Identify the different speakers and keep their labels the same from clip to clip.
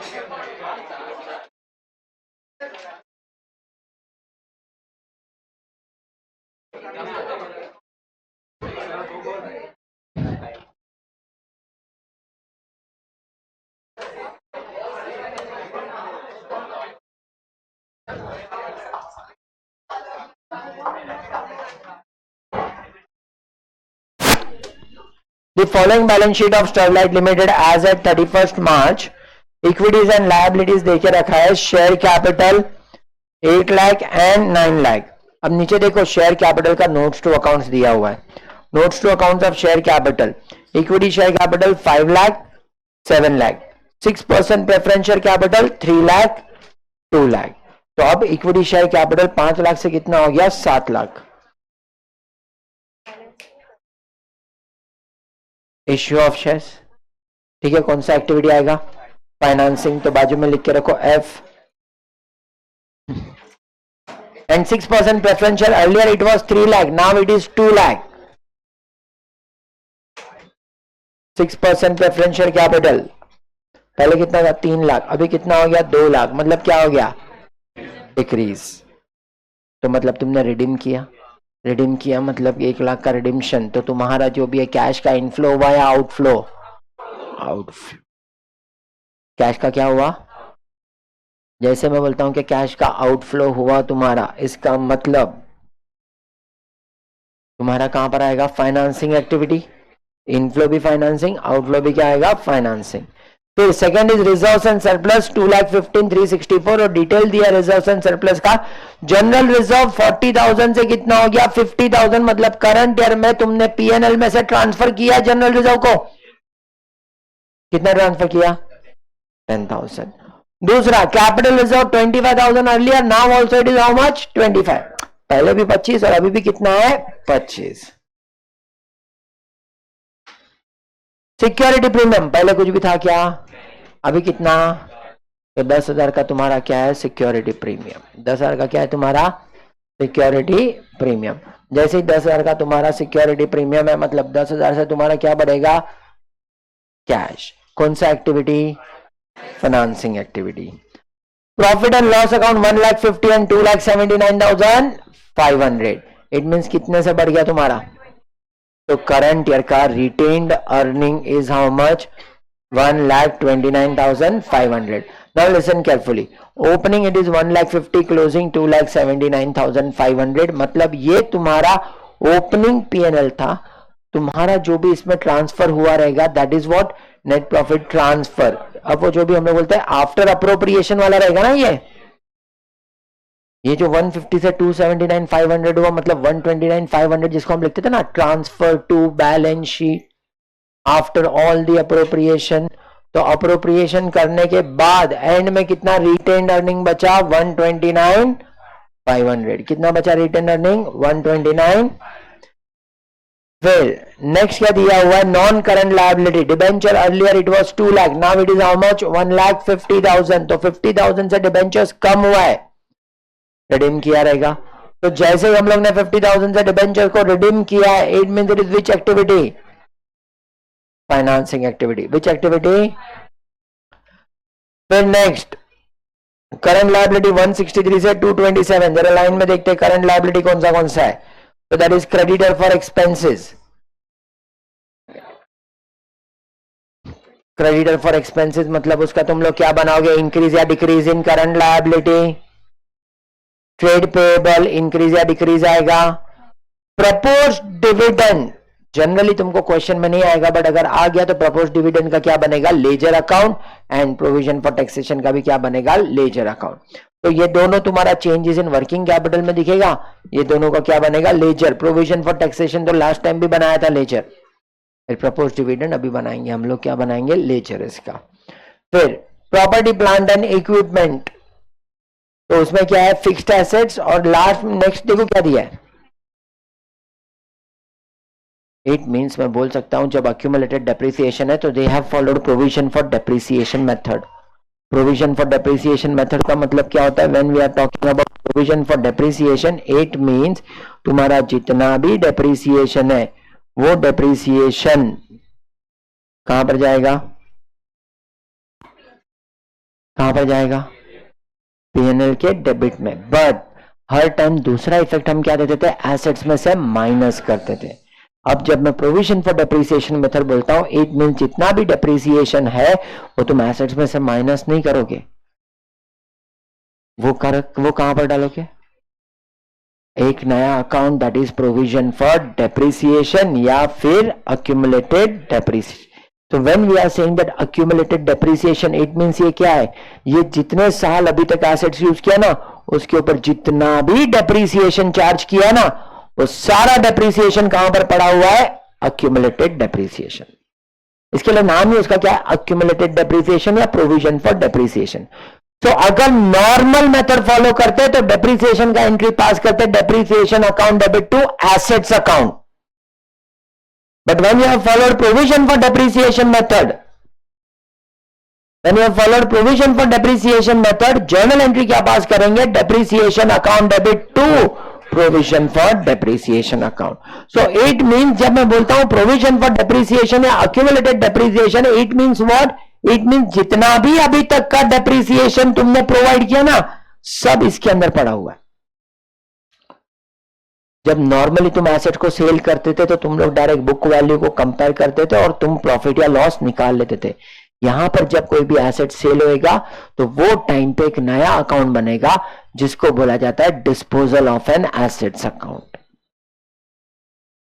Speaker 1: The following balance sheet of Sterlite Limited as at 31st March, equities and liabilities देके रखा है. Share capital 8 lakh and 9 lakh. अब नीचे देखो शेयर कैपिटल का नोट्स टू अकाउंट्स दिया हुआ है. Notes to accounts of share capital, equity share capital 5 lakh 7 lakh, 6% preference share capital 3 lakh 2 lakh. तो अब इक्विटी शेयर कैपिटल 5 लाख से कितना हो गया? 7 लाख. इश्यू ऑफ शेयर्स, ठीक है. कौन सा एक्टिविटी आएगा? फाइनेंसिंग. तो बाजू में लिख के रखो F. And 6% preference share, earlier it was 3 lakh, now it is 2 lakh. 6% preference share capital पहले कितना था? 3 लाख. अभी कितना हो गया? 2 लाख. मतलब क्या हो गया? डिक्रीज. तो मतलब तुमने रिडीम किया. रिडीम किया मतलब 1 लाख का रिडीम्शन. तो तुम्हारा जो भी है कैश का इनफ्लो हुआ या आउटफ्लो? आउटफ्लो. कैश का क्या हुआ? जैसे मैं बोलता हूं कि कैश का आउटफ्लो हुआ तुम्हारा, इसका मतलब तुम्हारा कहां पर आएगा? Financing activity. इनफ्लो भी फाइनेंसिंग, आउटफ्लो भी क्या आएगा? फाइनेंसिंग. फिर second is reserves and surplus 2,15,364 और डिटेल दिया रिजर्व्स एंड सरप्लस का. जनरल रिजर्व 40,000 से कितना हो गया? 50,000. मतलब करंट ईयर में तुमने पीएनएल में से ट्रांसफर किया जनरल रिजर्व को. कितना ट्रांसफर किया? 10,000. दूसरा capital reserve 25,000 earlier, now also it is how much? 25. पहले भी 25 और अभी भी कितना है? 25. सिक्योरिटी प्रीमियम, पहले कुछ भी था क्या? अभी कितना? तो 10,000 का तुम्हारा क्या है? Security premium. 10,000 का क्या है तुम्हारा? Security premium. जैसे ही 10,000 का तुम्हारा सिक्योरिटी प्रीमियम है, मतलब 10,000 से तुम्हारा क्या बढ़ेगा? कैश. कौन सा activity? Financing activity. Profit and loss account 1,50,000 and 2,79,500. It means कितने से बढ़ गया तुम्हारा? तो करंट ईयर का retained earning is how much? 1,29,500. Now listen carefully. Opening it is 1,50,000, closing 2,79,500. मतलब ये तुम्हारा ओपनिंग पीएनएल था. तुम्हारा जो भी इसमें ट्रांसफर हुआ रहेगा that is what? Net profit transfer. अब वो जो भी हम लोग बोलते हैं आफ्टर अप्रोप्रिएशन वाला रहेगा ना. ये जो 150 से 279,500 हुआ, मतलब 129,500 जिसको हम लिखते थे ना, transfer to balance sheet after all the appropriation. तो अप्रोप्रिएशन करने के बाद एंड में कितना रिटेन्ड अर्निंग बचा? 129,500. कितना बचा रिटेन्ड अर्निंग? 129. फिर नेक्स्ट क्या दिया हुआ है? Non current liability. Debenture earlier it was 2 lakh, now it is how much? 1,50,000. तो 50,000 से डिबेंचर्स कम हुआ है, रिडीम किया रहेगा. तो जैसे ही हम लोग ने 50,000 से डिबेंचर को रिडीम किया है, it means it is which activity? Financing activity. Which activity? फिर नेक्स्ट करंट लायबिलिटी 163 से 227. जरा लाइन में देखते हैं करंट लायबिलिटी कौन सा है. तो that is creditor for expenses. Creditor for expenses मतलब उसका तुम लोग क्या बनाओगे? इंक्रीज या decrease in current liability. Trade payable increase या डिक्रीज आएगा. प्रपोज डिविडेंड जनरली तुमको क्वेश्चन में नहीं आएगा, बट अगर आ गया तो प्रपोज डिविडेंड का क्या बनेगा? Ledger account. And provision for taxation का भी क्या बनेगा? Ledger account. तो ये दोनों तुम्हारा चेंजेस इन वर्किंग कैपिटल में दिखेगा. ये दोनों का क्या बनेगा? लेजर. प्रोविजन फॉर टैक्सेशन तो लास्ट टाइम भी बनाया था लेजर. फिर प्रपोज डिविडेंड अभी बनाएंगे हम लोग. क्या बनाएंगे? लेजर इसका. फिर प्रॉपर्टी प्लांट एंड इक्विपमेंट, तो उसमें क्या है? Fixed assets. और लास्ट नेक्स्ट देखो क्या दिया है. इट मींस मैं बोल सकता हूं जब अक्यूमुलेटेड डेप्रिसिएशन है तो they have followed provision for depreciation method. Provision for depreciation method का मतलब क्या होता है? When we are talking about provision for depreciation, it means तुम्हारा जितना भी डेप्रिसिएशन है वो डेप्रिसिएशन कहां पर जाएगा? कहां पर जाएगा? पीएनएल के डेबिट में। बट हर टाइम दूसरा इफेक्ट हम क्या देते थे? एसेट्स में से माइनस करते थे। अब जब मैं प्रोविजन फॉर डेप्रिसिएशन मेथड बोलता हूं, इट मीन जितना भी डेप्रिसिएशन है वो तुम एसेट्स में से माइनस नहीं करोगे, वो कहां पर डालोगे? एक नया account, that is provision for depreciation या फिर अक्यूमुलेटेड डेप्रिसिएशन। तो when we are saying that accumulated depreciation, it means ये क्या है? ये जितने साल अभी तक एसेट्स यूज किया ना, उसके ऊपर जितना भी डेप्रिसिएशन चार्ज किया ना, वो सारा डेप्रिसिएशन कहां पर पड़ा हुआ है? Accumulated depreciation. इसके लिए नाम ही उसका क्या है? अक्यूमुलेटेड डेप्रिसिएशन या प्रोविजन फॉर डेप्रिसिएशन। तो अगर नॉर्मल मेथड फॉलो करते तो डेप्रिसिएशन का एंट्री पास करते, depreciation account debit to assets account. But when you have followed provision for depreciation method, journal entry क्या पास करेंगे? Depreciation account debit to provision for depreciation account. So it means, जब मैं बोलता हूं provision for depreciation या accumulated depreciation, it means what? It means जितना भी अभी तक का डेप्रिसिएशन तुमने प्रोवाइड किया ना, सब इसके अंदर पड़ा हुआ है। जब नॉर्मली तुम एसेट को सेल करते थे तो तुम लोग डायरेक्ट बुक वैल्यू को कंपेयर करते थे और तुम प्रॉफिट या लॉस निकाल लेते थे। यहां पर जब कोई भी एसेट सेल होएगा तो वो टाइम पे एक नया अकाउंट बनेगा जिसको बोला जाता है disposal of an assets account.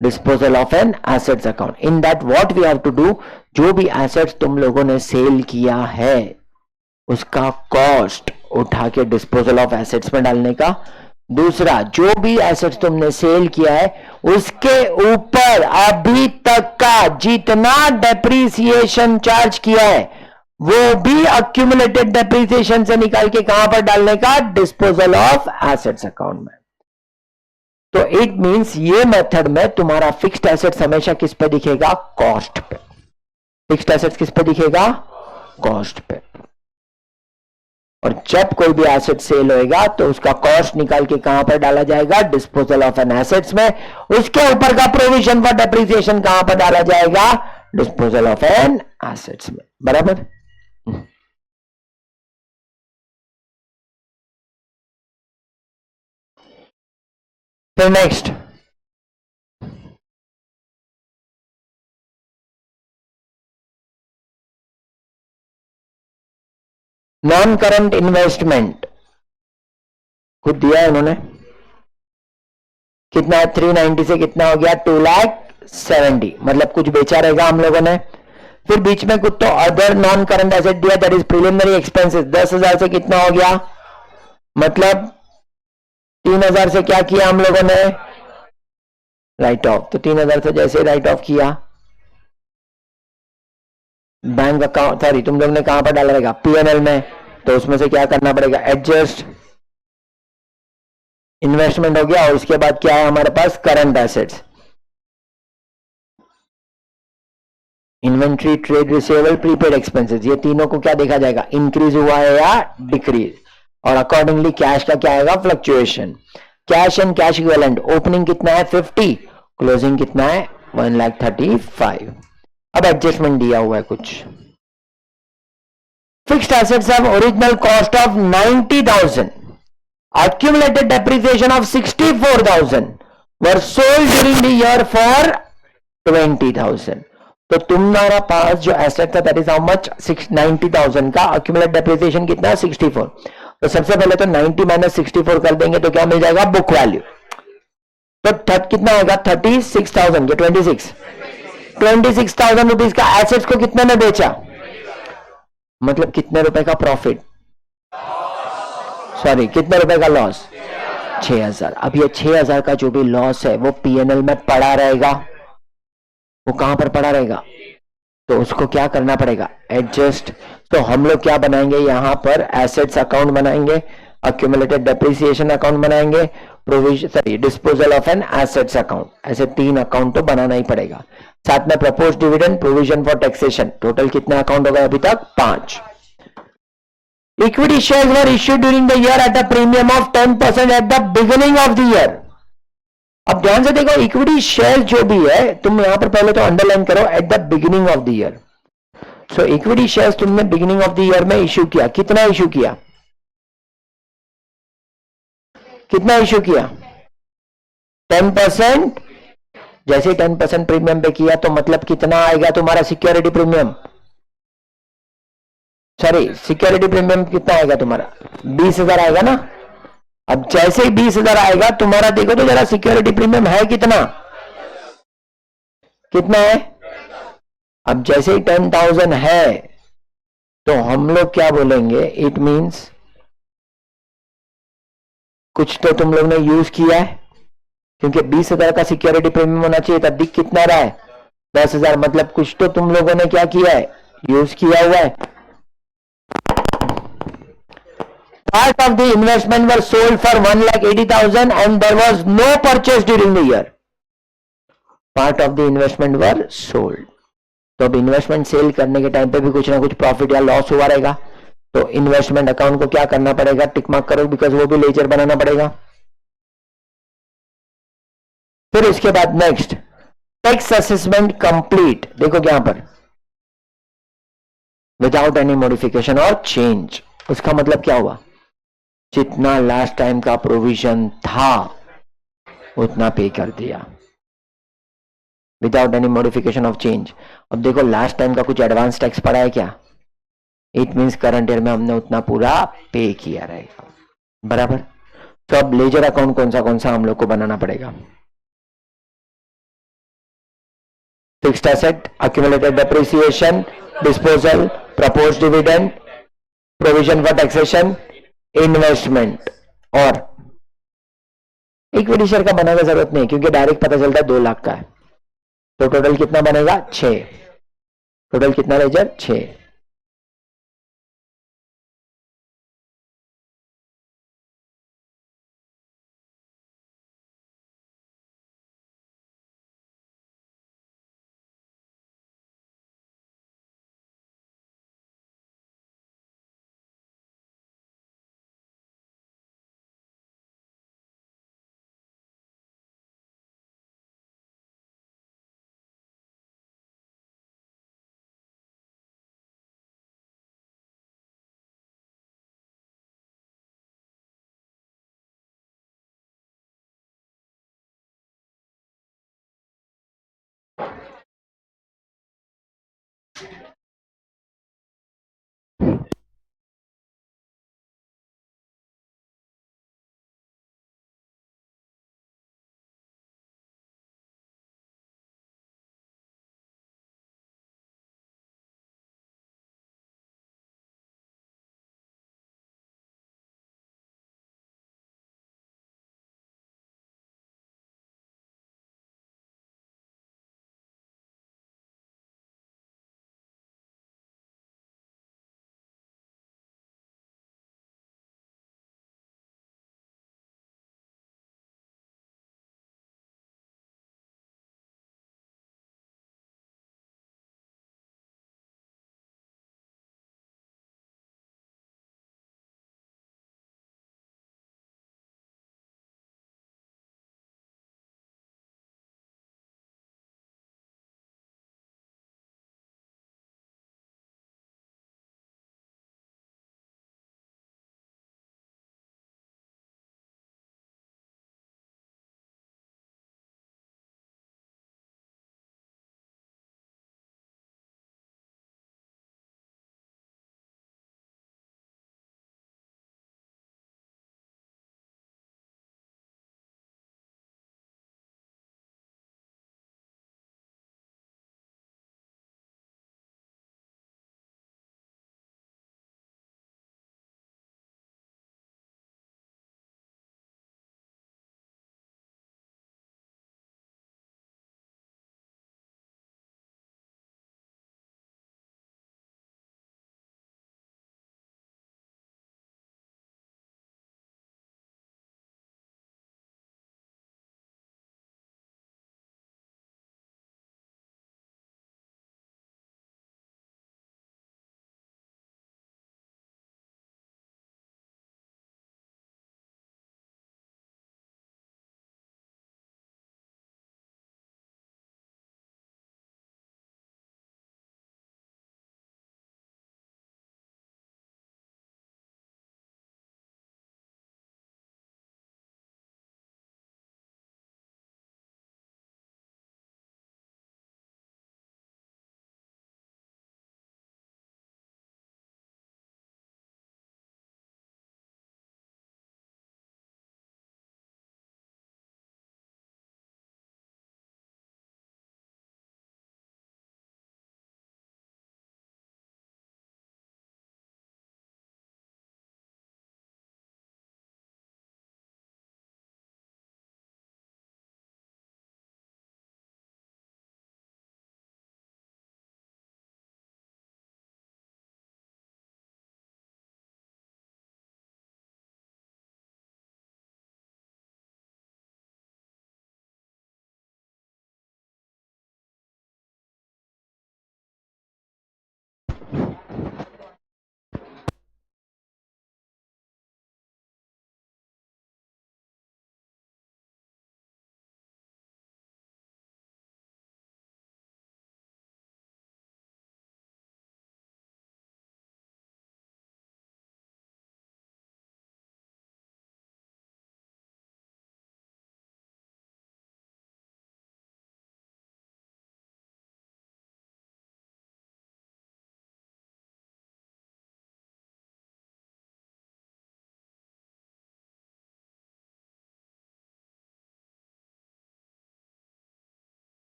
Speaker 1: Disposal of an assets account. In that what we have to do, जो भी एसेट्स तुम लोगों ने सेल किया है उसका कॉस्ट उठा के डिस्पोजल ऑफ एसेट्स में डालने का। दूसरा, जो भी एसेट्स तुमने सेल किया है उसके ऊपर अभी तक का जितना डेप्रिसिएशन चार्ज किया है वो भी अक्यूमुलेटेड डेप्रिसिएशन से निकाल के कहां पर डालने का? डिस्पोजल ऑफ एसेट्स अकाउंट में। तो इट मींस ये मेथड में तुम्हारा फिक्स्ड एसेट्स हमेशा किस पे दिखेगा? कॉस्ट पे। फिक्स्ड एसेट्स किस पे दिखेगा? कॉस्ट पे। और जब कोई भी एसेट सेल होएगा तो उसका कॉस्ट निकाल के कहां पर डाला जाएगा? डिस्पोजल ऑफ एन एसेट्स में। उसके ऊपर का प्रोविजन फॉर डेप्रिसिएशन कहां पर डाला जाएगा? डिस्पोजल ऑफ एन एसेट्स में। बराबर? फिर नेक्स्ट, नॉन करंट इन्वेस्टमेंट खुद दिया है उन्होंने। कितना है? 390 से कितना हो गया? 2,70,000। मतलब कुछ बेचा रहेगा हम लोगों ने। फिर बीच में कुछ तो अदर नॉन करंट एसेट दिया, दैट इज प्रिलिमिनरी एक्सपेंसेस। 10,000 से कितना हो गया? मतलब 3,000 से क्या किया हम लोगों ने? Right of. तो 3,000 से जैसे राइट ऑफ किया, बैंक अकाउंट, सॉरी तुम लोग ने कहां पर डाला रहेगा? पीएनएल में। तो उसमें से क्या करना पड़ेगा? एडजस्ट। इन्वेस्टमेंट हो गया और उसके बाद क्या है हमारे पास? Current assets. Inventory, trade receivable, prepaid expenses, ये तीनों को क्या देखा जाएगा? इंक्रीज हुआ है या डिक्रीज। और अकॉर्डिंगली कैश का क्या आएगा? Fluctuation. Cash and cash equivalent, opening कितना है? 50, क्लोजिंग कितना है? 1,35,000। अब एडजस्टमेंट दिया हुआ है कुछ। Fixed assets have original cost of 90,000, accumulated depreciation of 64,000 were sold during the year for 20,000। तो तुम्हारा पास जो एसेट था दैट इज हाउ मच? 90,000 का accumulated depreciation कितना है? 64। तो सबसे पहले तो 90 माइनस 64 कर देंगे तो क्या मिल जाएगा? Book value. तो कितना आएगा? 36,000 के 26,000 रुपीज का एसेट्स को कितने में बेचा? मतलब कितने रुपए का प्रॉफिट? सॉरी, कितने रुपए का लॉस? 6,000। अब ये 6,000 का जो भी लॉस है वो पीएनएल में पड़ा रहेगा। वो कहां पर पड़ा रहेगा? तो उसको क्या करना पड़ेगा? एडजस्ट। तो हम लोग क्या बनाएंगे? यहां पर एसेट्स अकाउंट बनाएंगे, अक्यूमुलेटेड डेप्रिसिएशन अकाउंट बनाएंगे, provision, sorry disposal of an assets account. ऐसे 3 अकाउंट तो बनाना ही पड़ेगा। साथ में propose dividend, provision for taxation. Total कितने अकाउंट हो गए अभी तक? 5। Equity shares were issued during the year at a premium of 10% at the beginning of the year। अब ध्यान से देखो, इक्विटी शेयर जो भी है, तुम यहां पर पहले तो अंडरलाइन करो, eight the beginning of the year. So equity shares तुमने बिगिनिंग ऑफ द ईयर में इश्यू किया, कितना इश्यू किया, कितना इश्यू किया? 10%। जैसे 10% प्रीमियम पे किया तो मतलब कितना आएगा तुम्हारा security premium? Sorry, security premium कितना आएगा तुम्हारा? 20,000 आएगा ना। अब जैसे ही 20,000 आएगा तुम्हारा, देखो तो जरा सिक्योरिटी प्रीमियम है कितना, कितना है? अब जैसे ही 10,000 है तो हम लोग क्या बोलेंगे, इट मींस कुछ तो तुम लोग ने यूज किया है, क्योंकि 20,000 का सिक्योरिटी प्रीमियम होना चाहिए, तब दिख कितना रहा है? 10,000। मतलब कुछ तो तुम लोगों ने क्या किया है, यूज किया हुआ है। Part of the investment was sold for 1,80,000 and there was no purchase during the year. Part of the investment were sold. तो अब इन्वेस्टमेंट सेल करने के टाइम पे भी कुछ ना कुछ प्रॉफिट या लॉस हुआ रहेगा, तो इन्वेस्टमेंट अकाउंट को क्या करना पड़ेगा, टिक मार्क करो, बिकॉज वो भी लेजर बनाना पड़ेगा। फिर उसके बाद नेक्स्ट, टैक्स असेसमेंट कंप्लीट। देखो यहां पर विदाउट एनी मॉडिफिकेशन और चेंज, उसका मतलब क्या हुआ, जितना लास्ट टाइम का प्रोविजन था उतना पे कर दिया without any modification of change. अब देखो लास्ट टाइम का कुछ एडवांस टैक्स पड़ा है क्या? इट मींस करंट ईयर में हमने उतना पूरा पे किया रहेगा, बराबर। तो अब लेजर अकाउंट कौन सा हम लोग को बनाना पड़ेगा? Fixed asset, accumulated depreciation, disposal, proposed dividend, provision for taxation, investment. और इक्विटी शेयर का बनाने की जरूरत नहीं, क्योंकि डायरेक्ट पता चलता है 2 लाख का है। तो टोटल कितना बनेगा? 6। टोटल कितना लेजर? 6।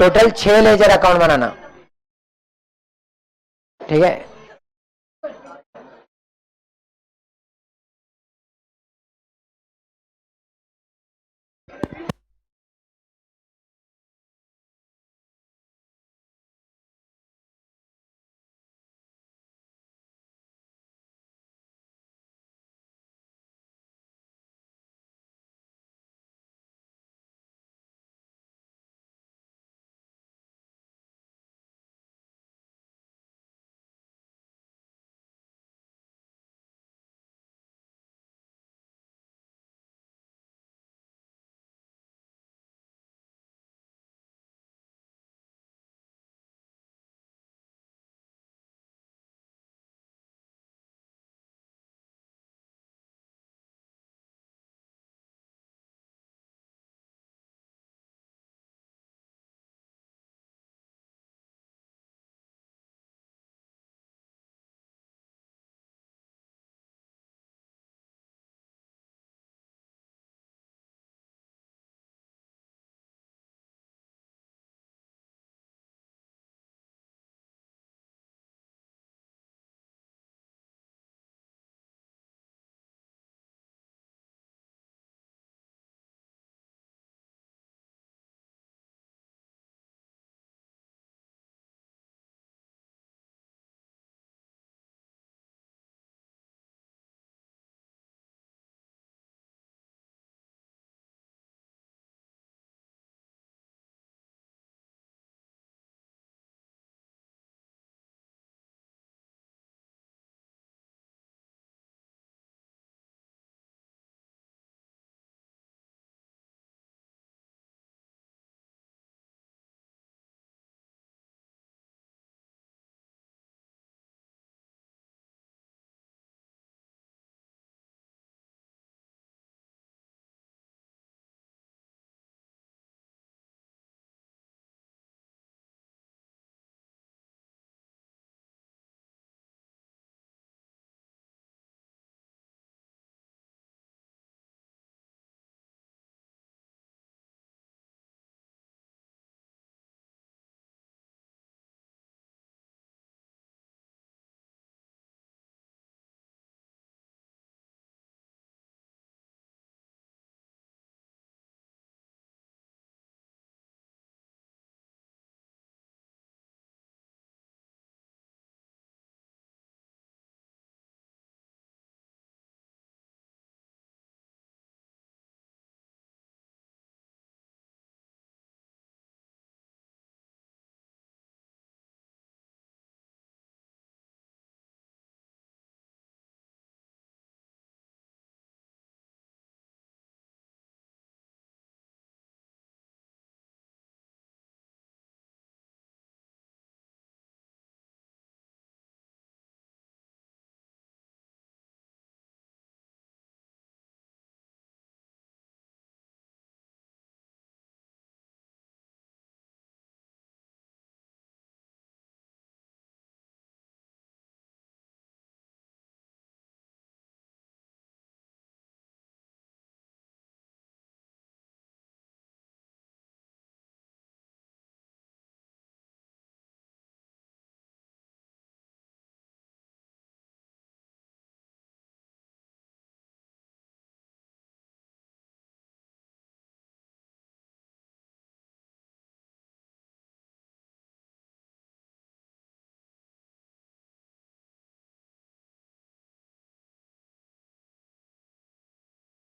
Speaker 1: टोटल 6 लेजर अकाउंट बनाना, ठीक है।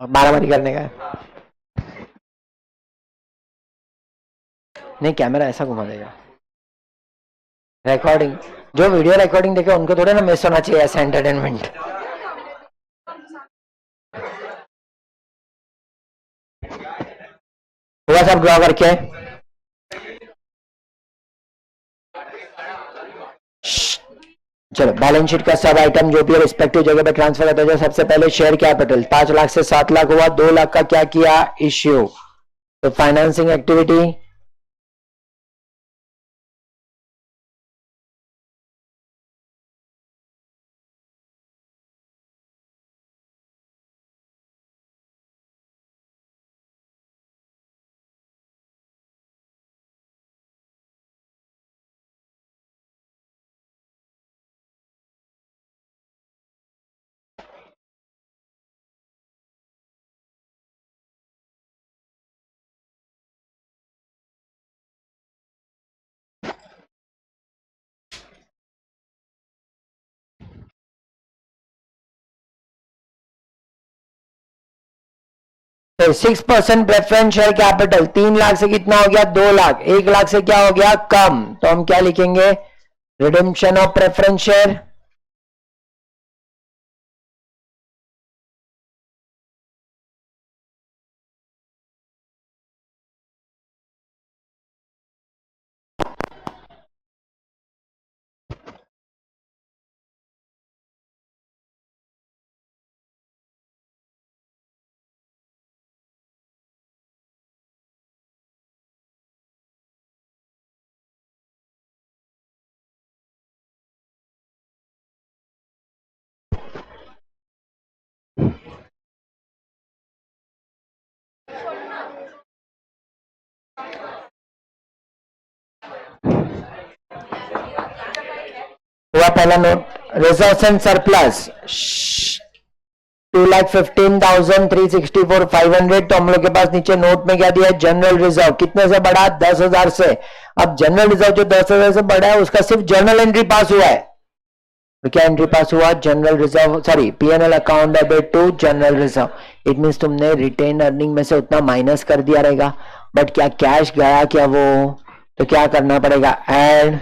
Speaker 1: मारामारी करने का है। नहीं, कैमरा ऐसा घुमा देगा। रिकॉर्डिंग, जो वीडियो रिकॉर्डिंग देखे उनको थोड़े ना मिस होना चाहिए ऐसा एंटरटेनमेंट। हुआ सब ड्रॉ करके। चलो, बैलेंस शीट का सब आइटम जो भी है रिस्पेक्टिव जगह पे ट्रांसफर करते हैं। सबसे पहले शेयर कैपिटल 5 लाख से 7 लाख हुआ, 2 लाख का क्या किया, इश्यू। तो फाइनेंसिंग एक्टिविटी फिर 6% प्रेफरेंस शेयर कैपिटल, 3 लाख से कितना हो गया 2 लाख, 1 लाख से क्या हो गया कम, तो हम क्या लिखेंगे रिडेम्पशन ऑफ प्रेफरेंस शेयर। हुआ पहला नोट, रिजर्व एंड सरप्लस 2,15,364,500, तो हम लोग के पास नीचे नोट में क्या दिया है जनरल रिजर्व, कितने से बढ़ा 10,000 से। अब जनरल रिजर्व जो 10,000 से बढ़ा है उसका सिर्फ जर्नल एंट्री पास हुआ है, तो क्या एंट्री पास हुआ general reserve, sorry PNL account debit to general reserve. It means तुमने रिटेन अर्निंग में से उतना माइनस कर दिया रहेगा, बट क्या कैश गया क्या वो, तो क्या करना पड़ेगा ऐड,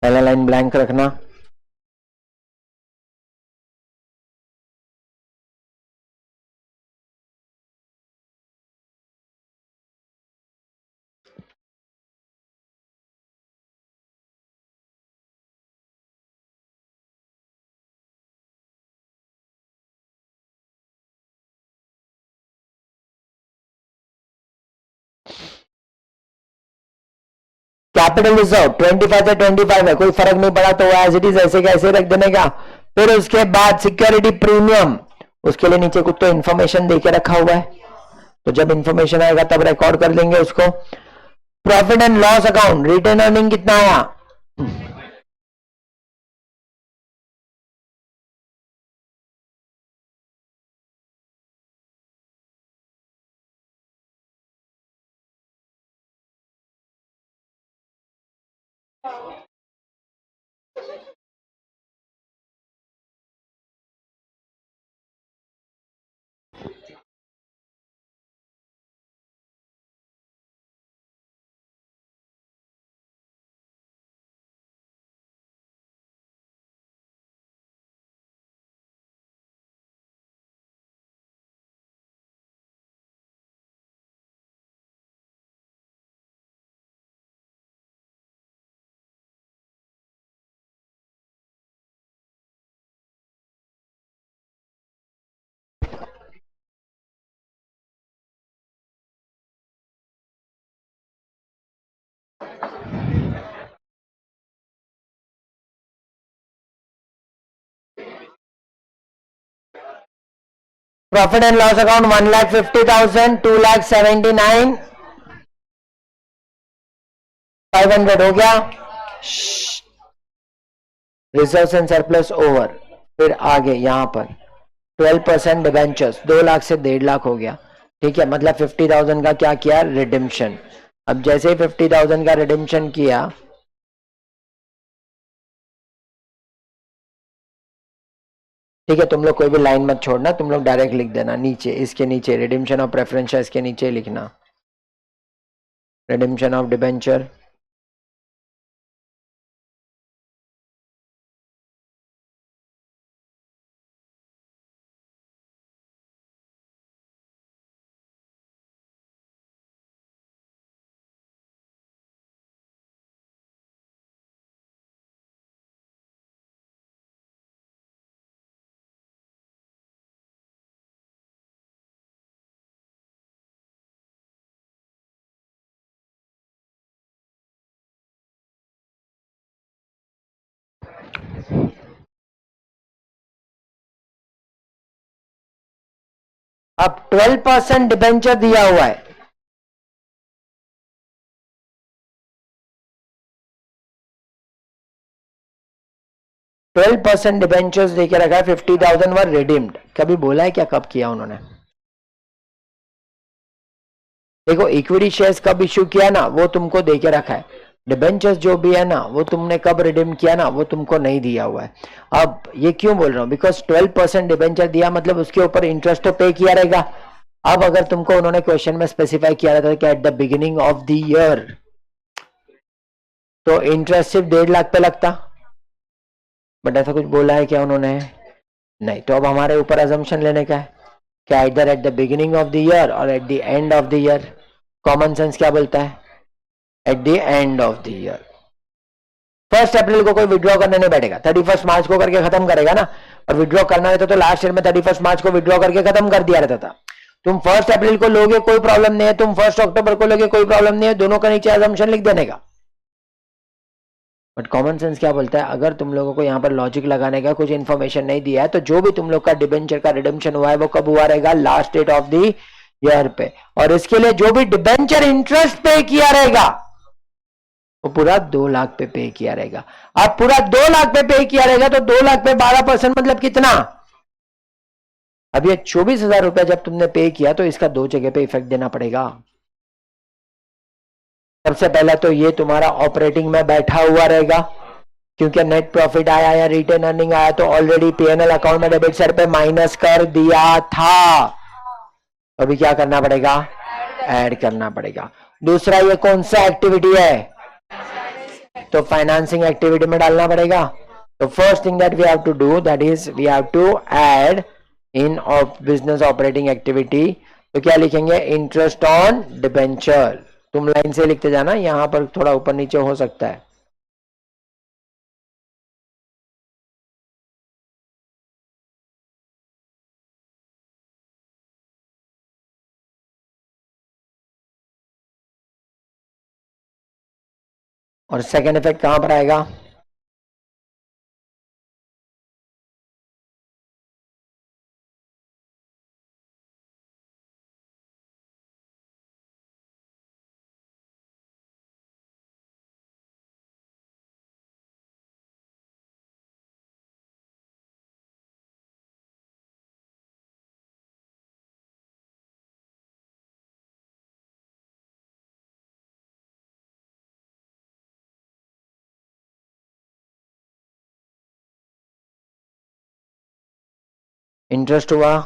Speaker 1: पहला लाइन ब्लैंक रखना, कैपिटल रिजर्व 25 से 25 है, कोई फर्क नहीं पड़ा तो एज इट इज ऐसे कैसे रख देने का। फिर उसके बाद सिक्योरिटी प्रीमियम, उसके लिए नीचे कुछ तो इन्फॉर्मेशन देके रखा हुआ है, तो जब इन्फॉर्मेशन आएगा तब रिकॉर्ड कर लेंगे उसको। Profit and loss account, retain earning कितना आया, प्रॉफिट एंड लॉस अकाउंट 1,50,000, 2,79,500 हो गया, रिजर्व एंड सरप्लस ओवर। फिर आगे यहां पर 12% डिबेंचर्स, 2 लाख से 1.5 लाख हो गया, ठीक है, मतलब 50,000 का क्या किया रिडेम्पशन। अब जैसे ही 50,000 का रिडेम्पशन किया, ठीक है, तुम लोग कोई भी लाइन मत छोड़ना, तुम लोग डायरेक्ट लिख देना नीचे, इसके नीचे रिडेम्पशन ऑफ प्रेफरेंस इसके नीचे लिखना, रिडेम्पशन ऑफ डिबेंचर, अब 12% डिबेंचर दिया हुआ है, ट्वेल्व परसेंट डिबेंचर्स देके रखा है, 50,000 वर रिडीम्ड, कभी बोला है क्या कब किया उन्होंने, देखो इक्विटी शेयर्स कब इश्यू किया ना वो तुमको देके रखा है, डिबेंचर्स जो भी है ना वो तुमने कब रिडीम किया ना वो तुमको नहीं दिया हुआ है। अब ये क्यों बोल रहा हूं, बिकॉज 12% डिबेंचर दिया मतलब उसके ऊपर इंटरेस्ट तो पे किया रहेगा। अब अगर तुमको उन्होंने क्वेश्चन में स्पेसिफाई किया रहता कि eight the beginning of the year तो इंटरेस्ट सिर्फ 1.5 लाख पे लगता, बट ऐसा कुछ बोला है क्या उन्होंने? नहीं। तो अब हमारे ऊपर अजम्पशन लेने का है क्या इधर at the beginning of the year और at the end of the year. Common sense क्या बोलता है? At the end of the year. 1 अप्रैल को कोई विड्रॉ करने नहीं बैठेगा, 31 मार्च को करके खत्म करेगा ना। और विड्रॉ करना रहता तो लास्ट ईयर में 31 मार्च को विड्रॉ करके खत्म कर दिया रहता था। तुम 1 अप्रैल को लोगे कोई प्रॉब्लम नहीं है, तुम 1 अक्टूबर को लोगे कोई प्रॉब्लम नहीं है, दोनों का नीचे अजम्पशन लिख देने का। बट कॉमन सेंस क्या बोलता है, अगर तुम लोगों को यहाँ पर लॉजिक लगाने का कुछ इन्फॉर्मेशन नहीं दिया है तो जो भी तुम लोग का डिबेंचर का रिडेम्पशन हुआ है वो कब हुआ रहेगा? Last date of the year पे। और इसके लिए जो भी डिबेंचर इंटरेस्ट पे किया रहेगा वो पूरा 2 लाख पे किया रहेगा। अब पूरा 2 लाख पे किया रहेगा तो 2 लाख पे 12% मतलब कितना? अब ये 24,000 रुपया जब तुमने पे किया तो इसका 2 जगह पे इफेक्ट देना पड़ेगा। सबसे पहला तो ये तुम्हारा ऑपरेटिंग में बैठा हुआ रहेगा क्योंकि नेट प्रॉफिट आया या रिटेन अर्निंग आया तो ऑलरेडी पीएनएल अकाउंट में डेबिट साइड पे माइनस कर दिया था। अभी क्या करना पड़ेगा? ऐड करना पड़ेगा। दूसरा ये कौन सा एक्टिविटी है? तो फाइनेंसिंग एक्टिविटी में डालना पड़ेगा। तो first thing that we have to do that is we have to add in business operating activity. तो क्या लिखेंगे? Interest on debenture. तुम लाइन से लिखते जाना, यहां पर थोड़ा ऊपर नीचे हो सकता है। और सेकेंड इफेक्ट कहां पर आएगा? इंटरेस्ट हुआ।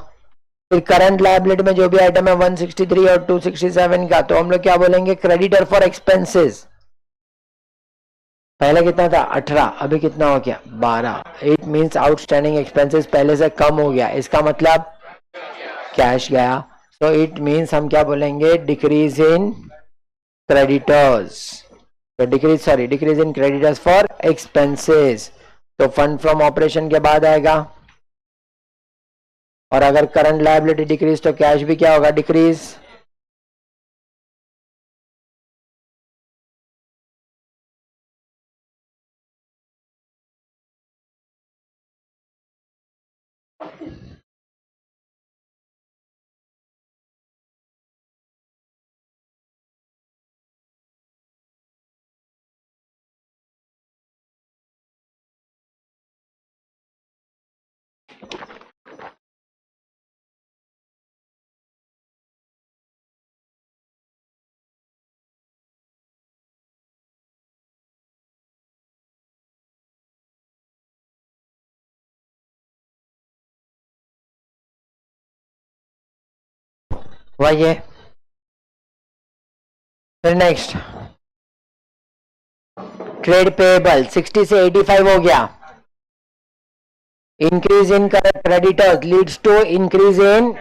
Speaker 1: फिर करंट लायबिलिटी में जो भी आइटम है 163 और 267 का, तो हम लोग क्या बोलेंगे? Creditor for expenses. पहले कितना था? 18, अभी कितना हो गया? 12। इट मींस आउटस्टैंडिंग एक्सपेंसेस पहले से कम हो गया, इसका मतलब कैश गया। सो इट मींस हम क्या बोलेंगे? Decrease in creditors. तो decrease in creditors for expenses. तो फंड फ्रॉम ऑपरेशन के बाद आएगा। और अगर करंट लायबिलिटी डिक्रीज तो कैश भी क्या होगा? डिक्रीज। वही है। फिर नेक्स्ट ट्रेड पेएबल 60 से 85 हो गया। Increase in creditors leads to increase in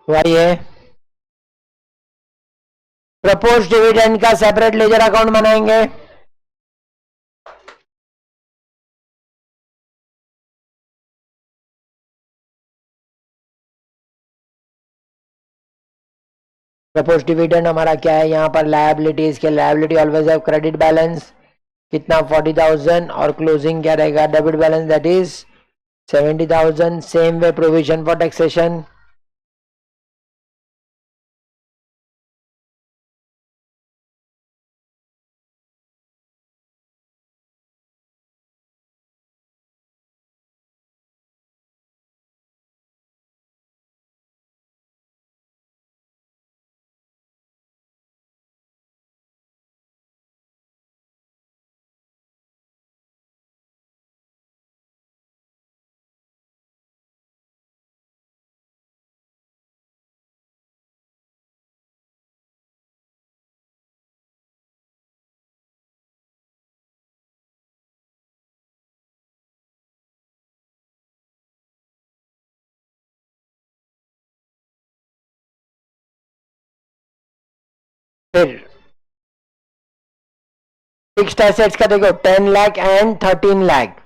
Speaker 1: वही है। प्रपोज डिविडेंड का सेपरेट लेजर अकाउंट बनाएंगे। प्रपोज डिविडेंड हमारा क्या है यहाँ पर, लायबिलिटीज के liability always have credit balance कितना 40,000 और क्लोजिंग क्या रहेगा debit balance that is 70,000। Same way provision for taxation, फिर फिक्स्ड एसेट्स का देखो 10 लाख एंड 13 लाख।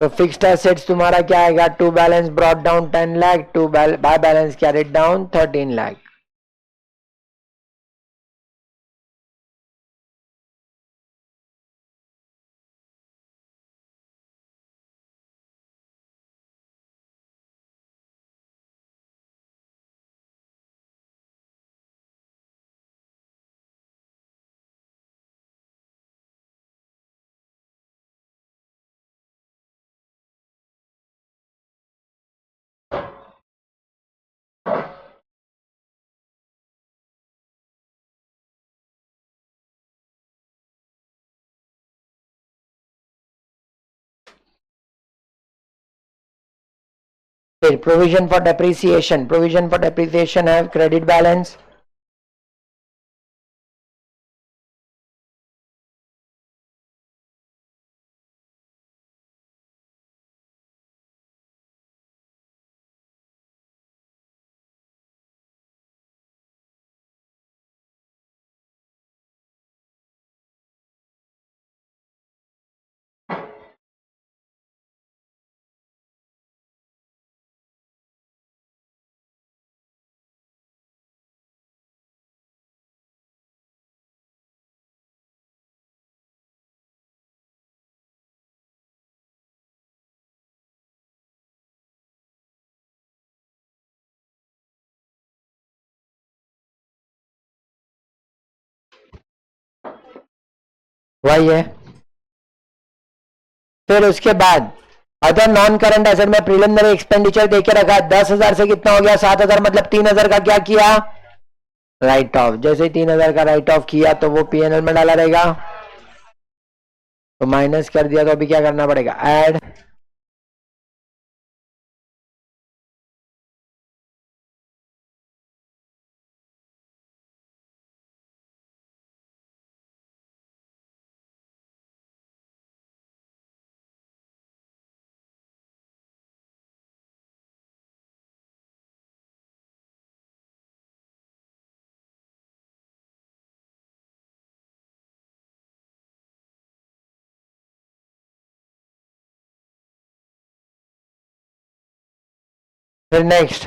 Speaker 1: तो फिक्स्ड एसेट्स तुम्हारा क्या आएगा, to balance brought down 10 lakh, to by balance carried down 13 lakh. फिर provision for depreciation, provision for depreciation है क्रेडिट बैलेंस, वही है। फिर उसके बाद अदर नॉन करंट एसेट में प्रिलिमिनरी एक्सपेंडिचर देके रखा है 10,000 से कितना हो गया 7,000, मतलब 3,000 का क्या किया राइट ऑफ। जैसे ही 3,000 का राइट ऑफ किया तो वो पीएनएल में डाला रहेगा, तो माइनस कर दिया तो अभी क्या करना पड़ेगा ऐड। फिर नेक्स्ट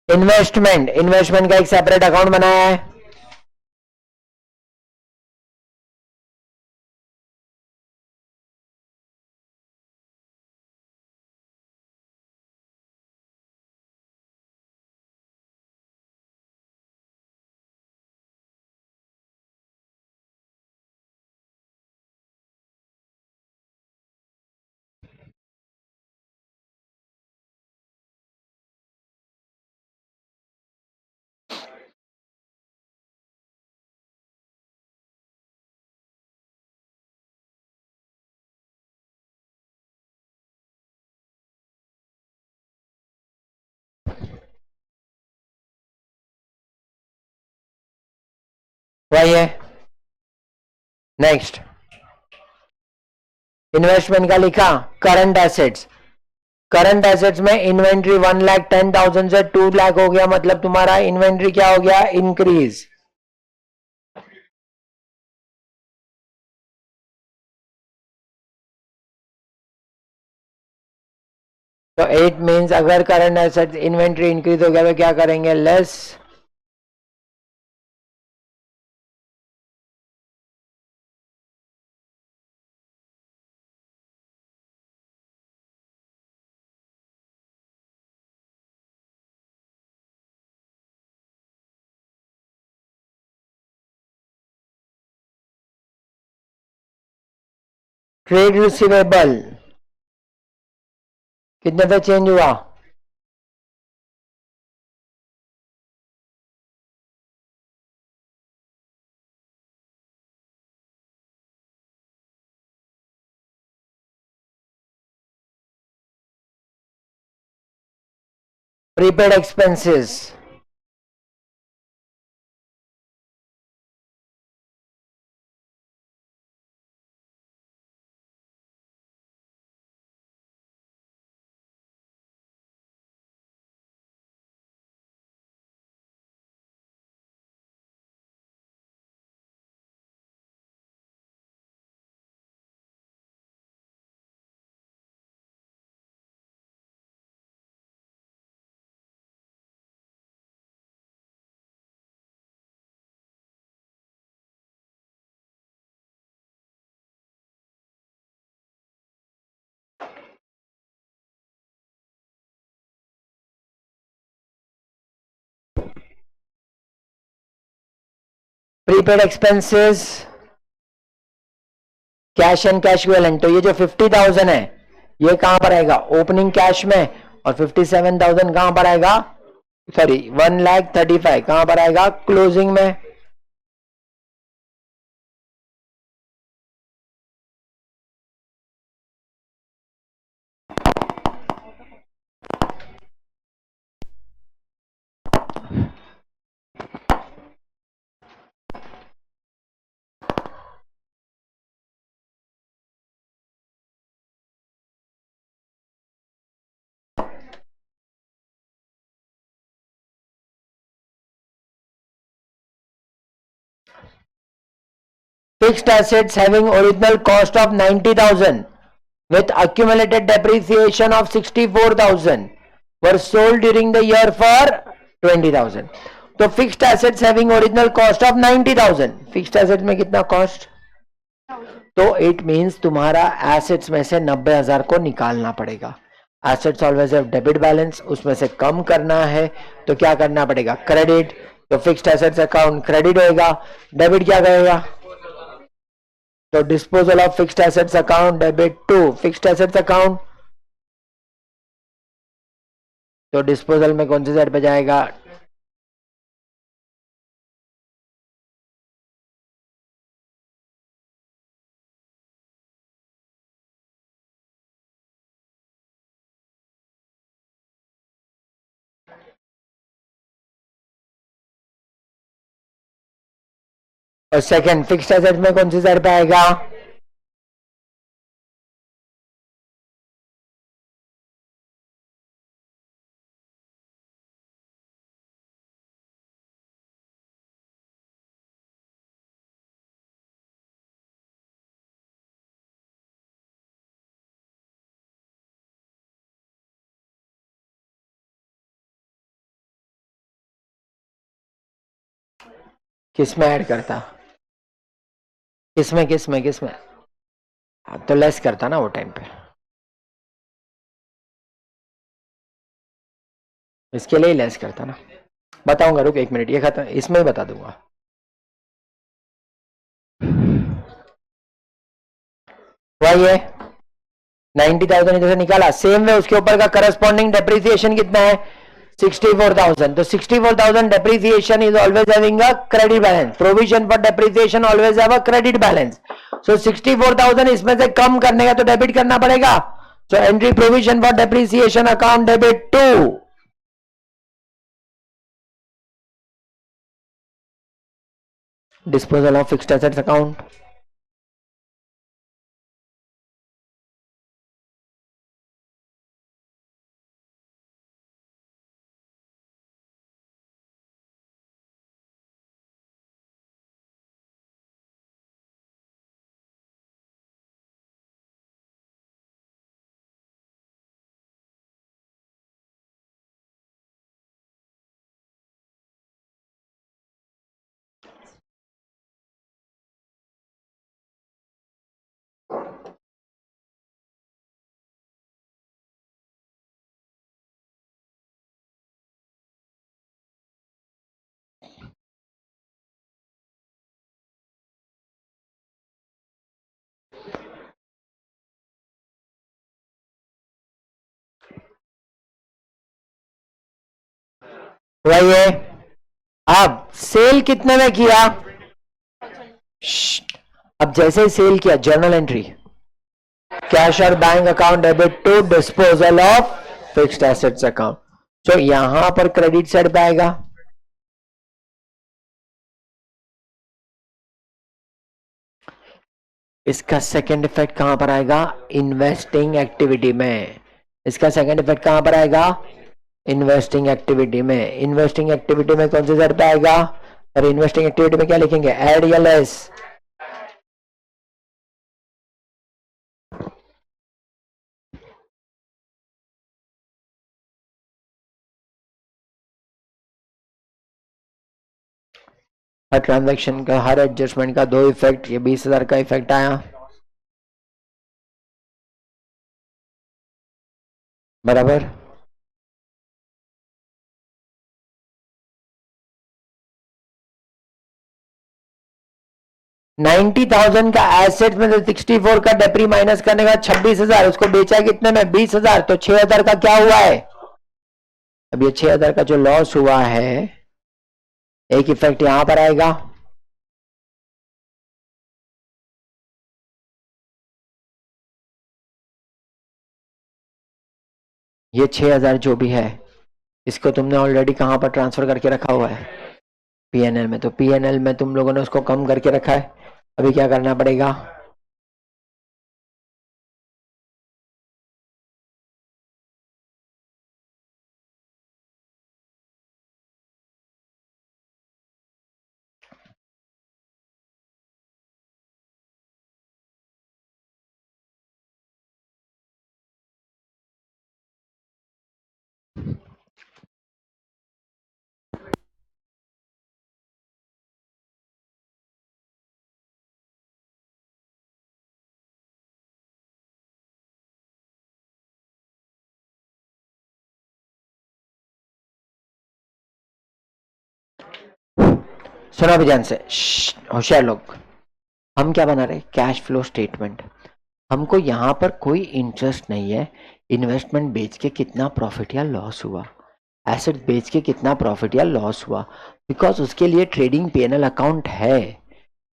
Speaker 1: इन्वेस्टमेंट, इन्वेस्टमेंट का एक सेपरेट अकाउंट बनाया है। वही है। नेक्स्ट, इन्वेस्टमेंट का लिखा करंट एसेट्स। करंट एसेट्स में इन्वेंट्री 1,10,000 से 2 लाख हो गया, मतलब तुम्हारा इन्वेंट्री क्या हो गया, इंक्रीज। तो 8 मीन्स अगर करंट एसेट्स इन्वेंट्री इंक्रीज हो गया तो क्या करेंगे, लेस ट्रेड रिसीवेबल कितने पे चेंज हुआ, prepaid expenses prepaid expenses cash and cash equivalent. तो ये जो 50,000 है ये कहां पर आएगा, ओपनिंग कैश में, और 57,000 कहां पर आएगा, सॉरी 1,35,000 कहां पर आएगा, क्लोजिंग में। Fixed assets having original cost of 90,000 with accumulated depreciation of 64,000 were sold during the year for 20,000. तो fixed assets having original cost of 90,000, fixed assets में कितना कॉस्ट, तो इट मींस तुम्हारा एसेट्स में से 90,000 को निकालना पड़ेगा। Assets always have debit balance, उसमें से कम करना है तो क्या करना पड़ेगा, क्रेडिट। तो फिक्स्ड एसेट्स अकाउंट क्रेडिट होएगा, डेबिट क्या करेगा, तो disposal of fixed assets account debit to fixed assets account. तो डिस्पोजल में कौन से साइड पे जाएगा, और सेकंड फिक्स्ड एसेट्स में कौन सी साइड पे आएगा, किस में ऐड करता, किसमें तो लेस करता ना वो टाइम पे, इसके लिए लेस करता ना। बताऊंगा, रुक 1 मिनट, ये खत्म इसमें ही बता दूंगा। वही है 90,000 इधर से निकाला, सेम वे उसके ऊपर का करस्पॉन्डिंग डेप्रिसिएशन कितना है, 64,000। तो 64,000 depreciation is always having a credit balance, provision for depreciation always have a credit balance. So 64,000 इसमें से कम करने का तो डेबिट करना पड़ेगा। So entry provision for depreciation account debit to, disposal of fixed assets account, वही है। अब सेल कितने में किया? अब जैसे ही सेल किया, जर्नल एंट्री, कैश और bank account debit to disposal of fixed assets account. तो यहां पर क्रेडिट साइड पे आएगा, इसका सेकंड इफेक्ट कहां पर आएगा? इन्वेस्टिंग एक्टिविटी में। इसका सेकंड इफेक्ट कहां पर आएगा? इन्वेस्टिंग एक्टिविटी में। इन्वेस्टिंग एक्टिविटी में कौन सी साइड पे आएगा? और इन्वेस्टिंग एक्टिविटी में क्या लिखेंगे? एड या लेस? हर ट्रांजैक्शन का, हर एडजस्टमेंट का दो इफेक्ट। ये 20,000 का इफेक्ट आया, बराबर। $90,000 का एसेट में से 64 का डेप्री माइनस करने का 26,000, उसको बेचा कितने में? 20,000। तो 6,000 का क्या हुआ है? अब ये 6,000 का जो लॉस हुआ है, एक इफेक्ट यहां पर आएगा, ये 6,000 जो भी है, इसको तुमने ऑलरेडी कहां पर ट्रांसफर करके रखा हुआ है? पीएनएल में। तो पीएनएल में तुम लोगों ने उसको कम करके रखा है। अभी क्या करना पड़ेगा? सुनो भी ध्यान से, होशियार लोग। हम क्या बना रहे? Cash flow statement. हमको यहां पर कोई इंटरेस्ट नहीं है इन्वेस्टमेंट बेच के कितना प्रॉफिट या लॉस हुआ, एसेट बेच के कितना प्रॉफिट या लॉस हुआ, बिकॉज उसके लिए ट्रेडिंग पीएनएल अकाउंट है।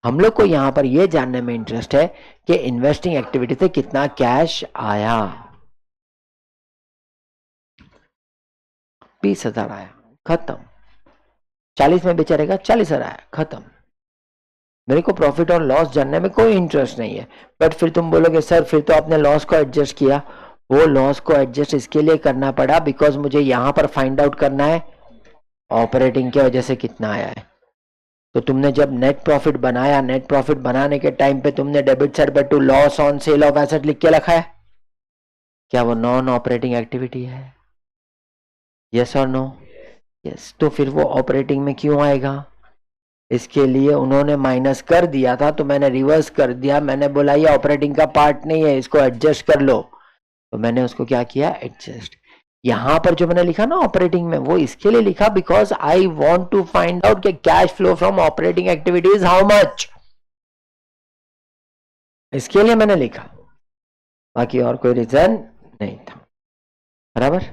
Speaker 1: हम लोग को यहां पर यह जानने में इंटरेस्ट है कि इन्वेस्टिंग एक्टिविटी से कितना कैश आया। 20,000 आया, खत्म। 40 में बेचा रहेगा, 40,000 आया, खत्म। मेरे को प्रॉफिट और लॉस जानने में कोई इंटरेस्ट नहीं है। बट फिर तुम बोलोगे सर फिर तो आपने लॉस को एडजस्ट किया। वो लॉस को एडजस्ट इसके लिए करना पड़ा बिकॉज मुझे यहां पर फाइंड आउट करना है ऑपरेटिंग की वजह से कितना आया है। तो तुमने जब नेट प्रॉफिट बनाया, नेट प्रॉफिट बनाने के टाइम पे तुमने डेबिट साइड पर to loss on sale of asset लिख के रखा है। क्या वो नॉन ऑपरेटिंग एक्टिविटी है? यस और नो? यस। तो फिर वो ऑपरेटिंग में क्यों आएगा? इसके लिए उन्होंने माइनस कर दिया था तो मैंने रिवर्स कर दिया। मैंने बोला ये ऑपरेटिंग का पार्ट नहीं है, इसको एडजस्ट कर लो। तो मैंने उसको क्या किया? एडजस्ट। यहां पर जो मैंने लिखा ना ऑपरेटिंग में, वो इसके लिए लिखा because I want to find out कि cash flow from operating activities how much. इसके लिए मैंने लिखा, बाकी और कोई रीजन नहीं था, बराबर।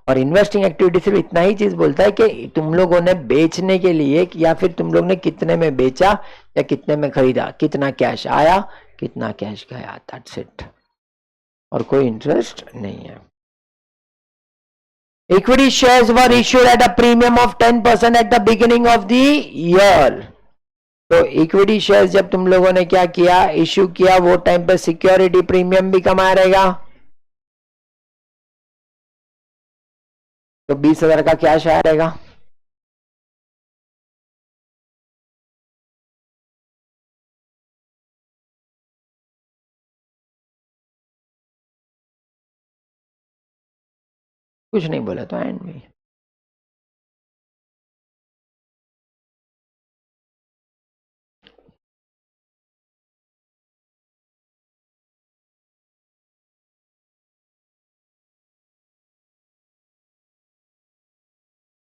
Speaker 1: और इन्वेस्टिंग एक्टिविटी सिर्फ इतना ही चीज बोलता है कि तुम लोगों ने बेचने के लिए या फिर तुम लोग ने कितने में बेचा या कितने में खरीदा, कितना कैश आया, कितना कैश गया, दैट्स इट। और कोई इंटरेस्ट नहीं है। Equity shares were issued at a premium of 10% at the beginning of the year. तो इक्विटी शेयर जब तुम लोगों ने क्या किया, इश्यू किया, वो टाइम पे सिक्योरिटी प्रीमियम भी कमाया रहेगा। तो 20,000 का क्या शेयर रहेगा? कुछ नहीं बोला तो एंड में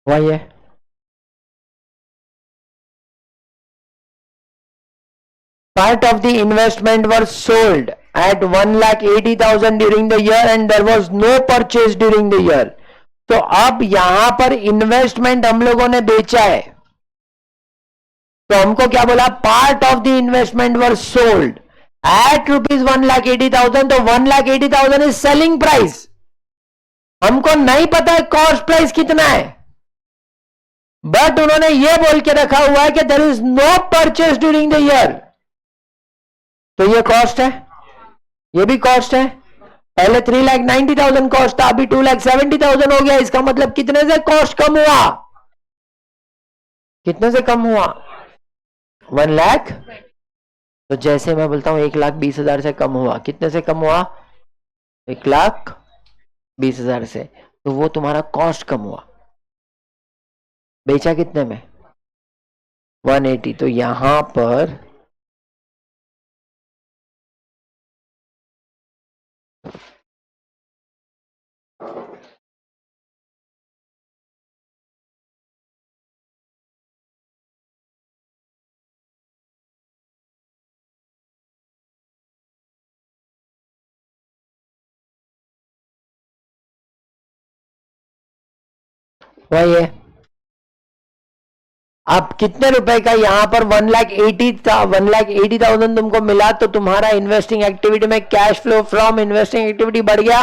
Speaker 1: वही है। Part of the investment was sold at 1,80,000 during the year and there was no purchase during the year. तो अब यहां पर इन्वेस्टमेंट हम लोगों ने बेचा है, तो हमको क्या बोला, part of the investment were sold at ₹1,80,000। तो 1,80,000 इज सेलिंग प्राइस। हमको नहीं पता है कॉस्ट प्राइस कितना है, बट उन्होंने ये बोल के रखा हुआ है कि there is no purchase during the year. तो ये कॉस्ट है, ये भी कॉस्ट है। पहले 3,90,000 कॉस्ट था, अभी 2,70,000 हो गया। इसका मतलब कितने से कॉस्ट कम हुआ, कितने से कम हुआ? 1,00,000। तो जैसे मैं बोलता हूं 1,20,000 से कम हुआ, कितने से कम हुआ? 1,20,000 से। तो वो तुम्हारा कॉस्ट कम हुआ। बेचा कितने में? 180। तो यहां पर वही है। अब कितने रुपए का यहां पर 1,80,000 तुमको मिला, तो तुम्हारा इन्वेस्टिंग एक्टिविटी में cash flow from investing activity बढ़ गया।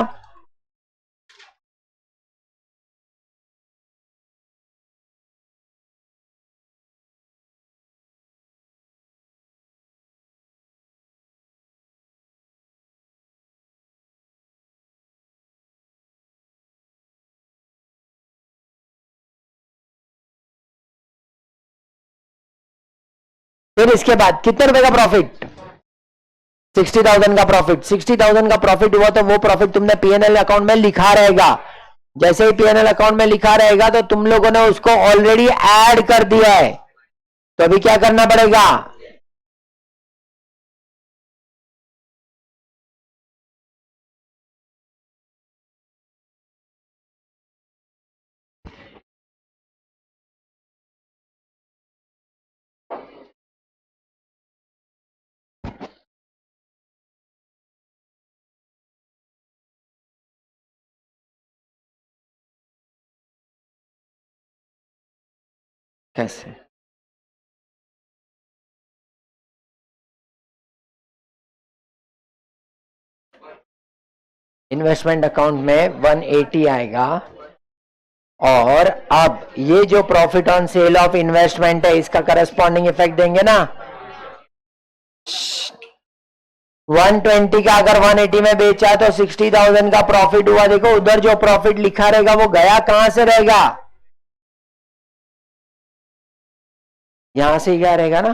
Speaker 1: फिर इसके बाद कितने रुपए का प्रॉफिट? 60,000 का प्रॉफिट। 60,000 का प्रॉफिट हुआ तो वो प्रॉफिट तुमने पीएनएल अकाउंट में लिखा रहेगा। जैसे ही पीएनएल अकाउंट में लिखा रहेगा तो तुम लोगों ने उसको ऑलरेडी ऐड कर दिया है। तो अभी क्या करना पड़ेगा? कैसे? इन्वेस्टमेंट अकाउंट में 180 आएगा, और अब ये जो profit on sale of investment है इसका करस्पॉन्डिंग इफेक्ट देंगे ना। 120 का अगर 180 में बेचा तो 60,000 का प्रॉफिट हुआ। देखो उधर जो प्रॉफिट लिखा रहेगा वो गया कहां से रहेगा? यहां से ही गया रहेगा ना।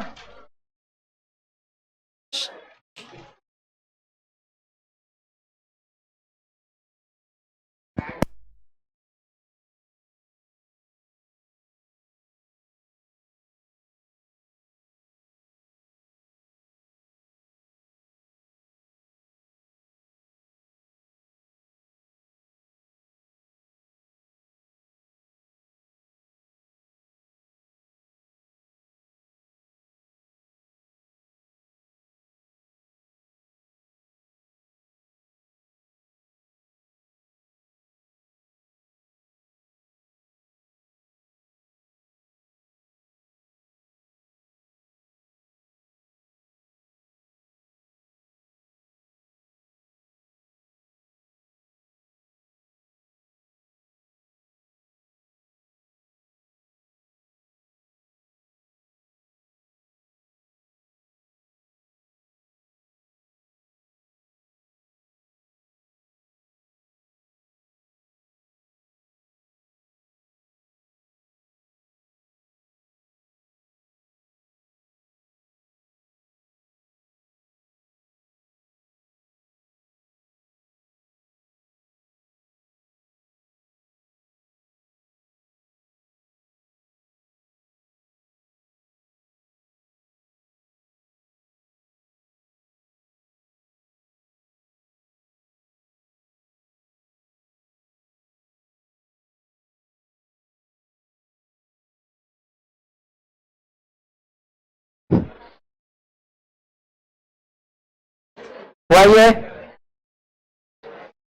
Speaker 1: वही है।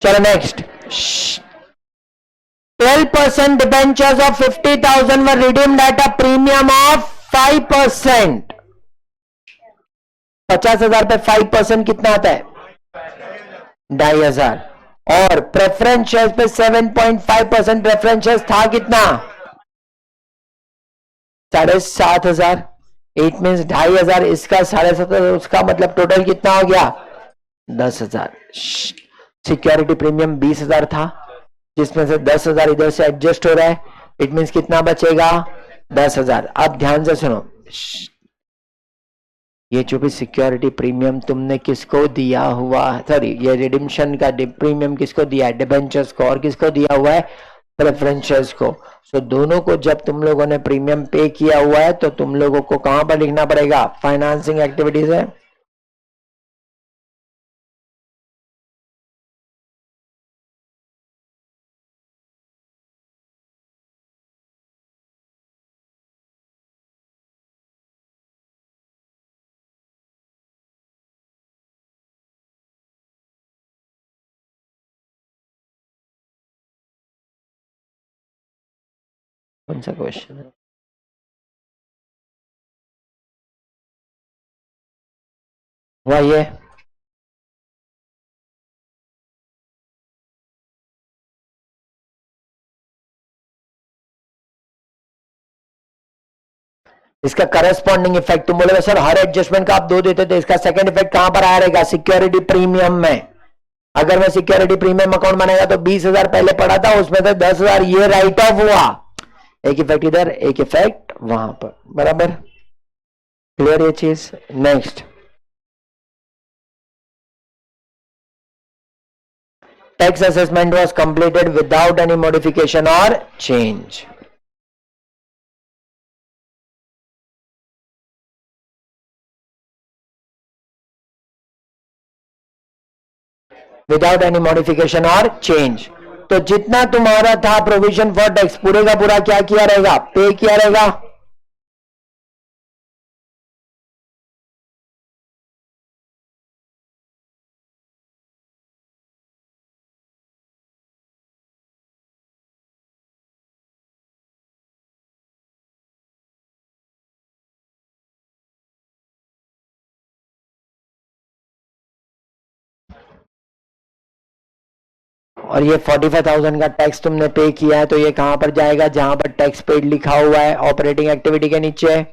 Speaker 1: चलो next. 12% debentures of 50,000 were redeemed at a premium of 5%. 50,000 पे 5% कितना आता है? 2,500। और प्रेफरेंस शेयर पे 7.5% प्रेफरेंस शेयर था कितना? 7,500। इट मीन 2,500 इसका, 7,500 उसका, मतलब टोटल कितना हो गया? 10,000। सिक्योरिटी प्रीमियम 20,000 था, जिसमें से 10,000 इधर से एडजस्ट हो रहा है। इट मीन कितना बचेगा? 10,000। अब ध्यान से सुनो, ये जो भी सिक्योरिटी प्रीमियम तुमने किसको दिया हुआ, सॉरी ये रिडिम्पशन का प्रीमियम किसको दिया है? डिबेंचर्स को। और किसको दिया हुआ है? प्रेफरेंसेस को। सो दोनों को जब तुम लोगों ने प्रीमियम पे किया हुआ है तो तुम लोगों को कहां पर लिखना पड़ेगा? फाइनेंसिंग एक्टिविटीज है। कौन सा क्वेश्चन है? वही है। इसका करस्पॉन्डिंग इफेक्ट तुम बोले सर हर एडजस्टमेंट का आप 2 देते थे, इसका सेकंड इफेक्ट कहां पर आ रहेगा? सिक्योरिटी प्रीमियम में। अगर मैं सिक्योरिटी प्रीमियम अकाउंट बनाएगा तो 20,000 पहले पड़ा था, उसमें से 10,000 ये राइट ऑफ हुआ। एक इफेक्ट इधर, एक इफेक्ट वहां पर। बराबर क्लियर ये चीज? Next. Tax assessment was completed without any modification और चेंज। विदाउट एनी मॉडिफिकेशन और चेंज। तो जितना तुम्हारा था प्रोविजन फॉर टैक्स पूरे का पूरा क्या किया रहेगा? पे किया रहेगा। और ये 45,000 का टैक्स तुमने पे किया है तो ये कहां पर जाएगा? जहां पर टैक्स पेड लिखा हुआ है ऑपरेटिंग एक्टिविटी के नीचे।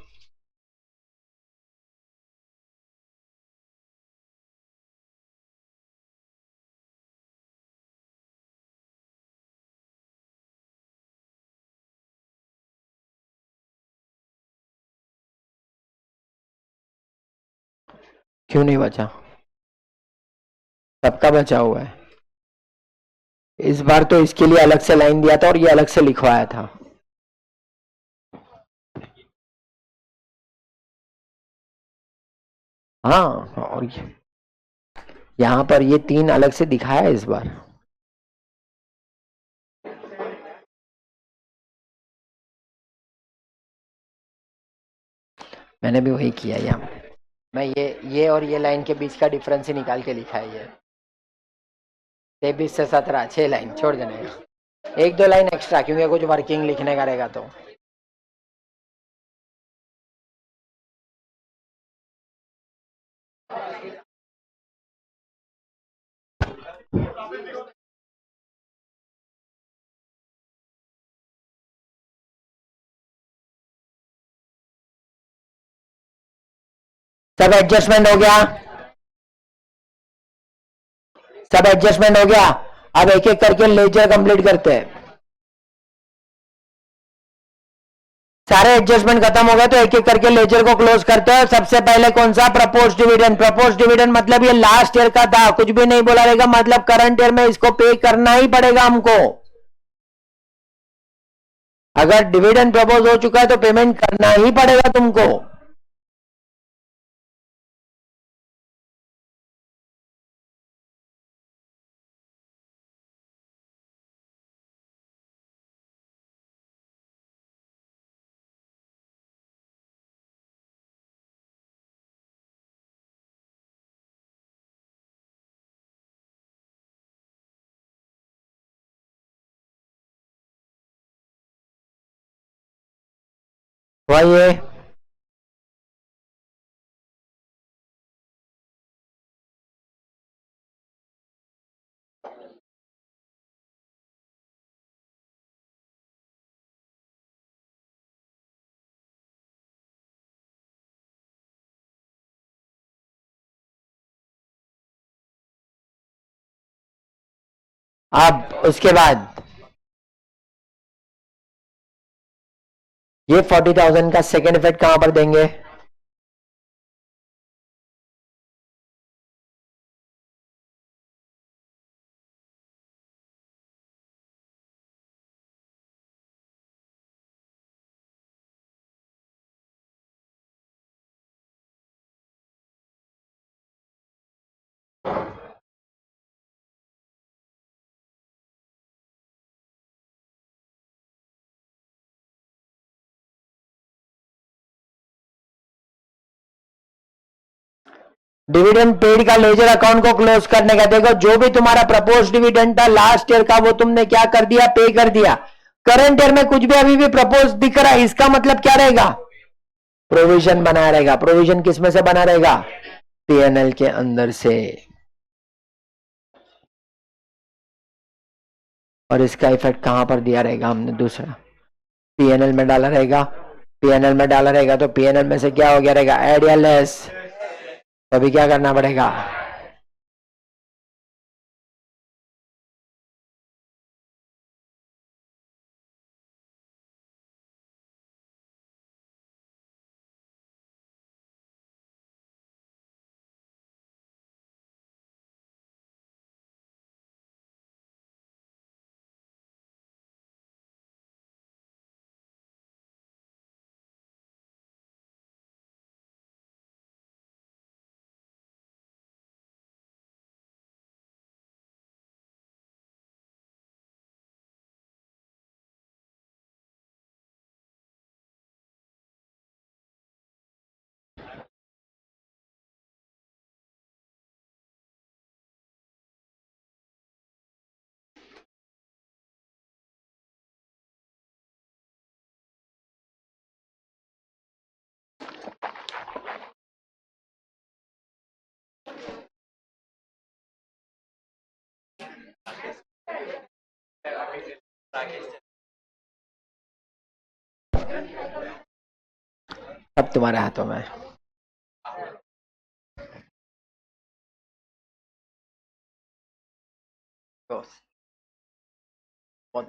Speaker 1: क्यों नहीं बचा? सबका बचा हुआ है। इस बार तो इसके लिए अलग से लाइन दिया था और ये अलग से लिखवाया था। हाँ, और यहां पर ये 3 अलग से दिखाया है इस बार। मैंने भी वही किया यहाँ पे। मैं ये और ये लाइन के बीच का डिफरेंस ही निकाल के लिखा है। ये 23 से 17, 6 लाइन छोड़ देने का। 1-2 लाइन एक्स्ट्रा क्योंकि कुछ वर्किंग लिखने का रहेगा तो। सब एडजस्टमेंट हो गया? सब एडजस्टमेंट हो गया? अब एक एक करके लेजर कंप्लीट करते हैं। सारे एडजस्टमेंट खत्म हो गए तो एक एक करके लेजर को क्लोज करते हैं। सबसे पहले कौन सा? Propose dividend. प्रपोज डिविडेंड मतलब ये लास्ट ईयर का था, कुछ भी नहीं बोला रहेगा, मतलब करंट ईयर में इसको पे करना ही पड़ेगा हमको। अगर डिविडेंड प्रपोज हो चुका है तो पेमेंट करना ही पड़ेगा तुमको। वही है। अब उसके बाद ये 40,000 का सेकेंड इफेक्ट कहां पर देंगे? डिविडेंड पेड का लेजर अकाउंट को क्लोज करने का, देखो जो भी तुम्हारा प्रपोज डिविडेंड था लास्ट ईयर का वो तुमने क्या कर दिया? पे कर दिया। करंट ईयर में कुछ भी अभी भी प्रपोज दिख रहा है, इसका मतलब क्या रहेगा? प्रोविजन बना रहेगा। प्रोविजन किस में से बना रहेगा? पीएनएल के अंदर से। और इसका इफेक्ट कहां पर दिया रहेगा? हमने दूसरा पीएनएल में डाला रहेगा। पीएनएल में डाला रहेगा तो पीएनएल में से क्या हो गया रहेगा? एड या लेस। तो अभी क्या करना पड़ेगा? अब तुम्हारे हाथों में। तो बहुत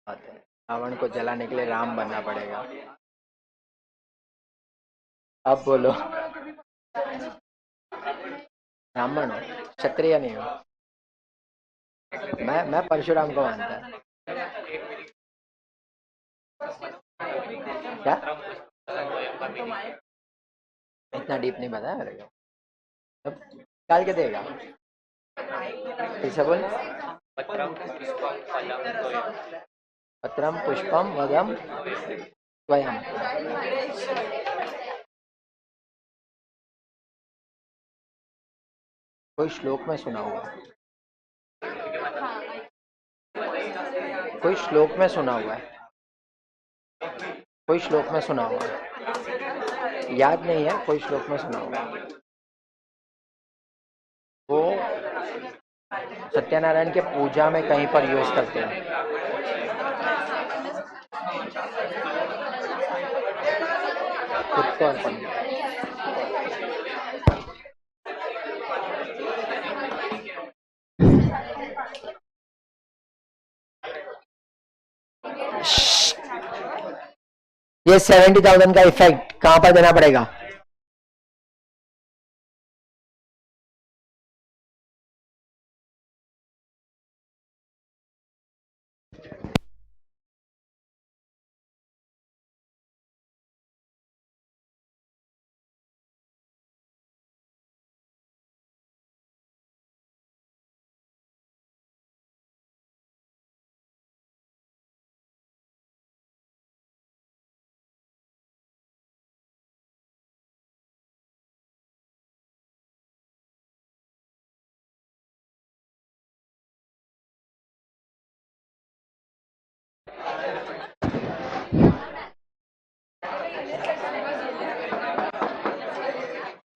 Speaker 1: बात है, रावण को जलाने के लिए राम बनना पड़ेगा। अब बोलो। ब्राह्मण हो, क्षत्रिय नहीं हो। मैं परशुराम को मानता है। क्या? इतना डीप नहीं पता है मेरे को। अब डाल के देगा। फिर से बोल। पत्रम पुष्पम वदम स्वयं। कोई श्लोक में सुना हुआ है। कोई श्लोक में सुना हुआ है। कोई श्लोक में सुना हुआ है। याद नहीं है, कोई श्लोक में सुना हुआ है। वो सत्यनारायण के पूजा में कहीं पर यूज करते हैं। खुद को अर्पण। ये 70,000 का इफेक्ट कहां पर देना पड़ेगा?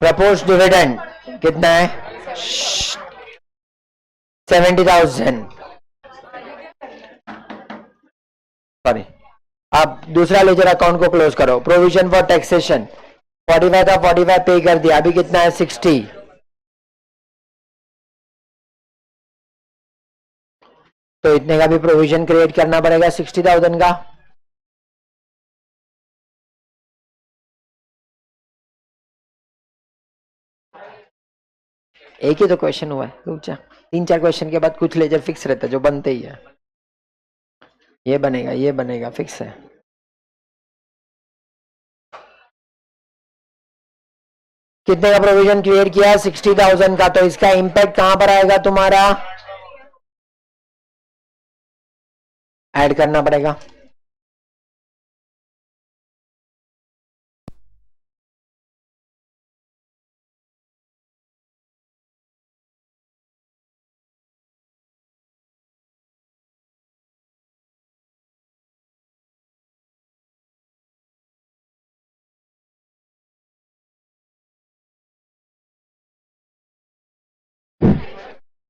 Speaker 1: प्रपोज डिविडेंड कितना है? 70,000। सॉरी, आप दूसरा लेजर अकाउंट को क्लोज करो। प्रोविजन फॉर टैक्सेशन 45 था, 45 पे कर दिया, अभी कितना है? 60। तो इतने का भी प्रोविजन क्रिएट करना पड़ेगा 60,000 का। एक ही तो क्वेश्चन हुआ है, रुक जा। 3-4 क्वेश्चन के बाद कुछ लेजर फिक्स रहता है जो बनते ही है। ये बनेगा, ये बनेगा, फिक्स है। कितने का प्रोविजन क्रिएट किया? 60,000 का। तो इसका इंपैक्ट कहां पर आएगा तुम्हारा? ऐड करना पड़ेगा।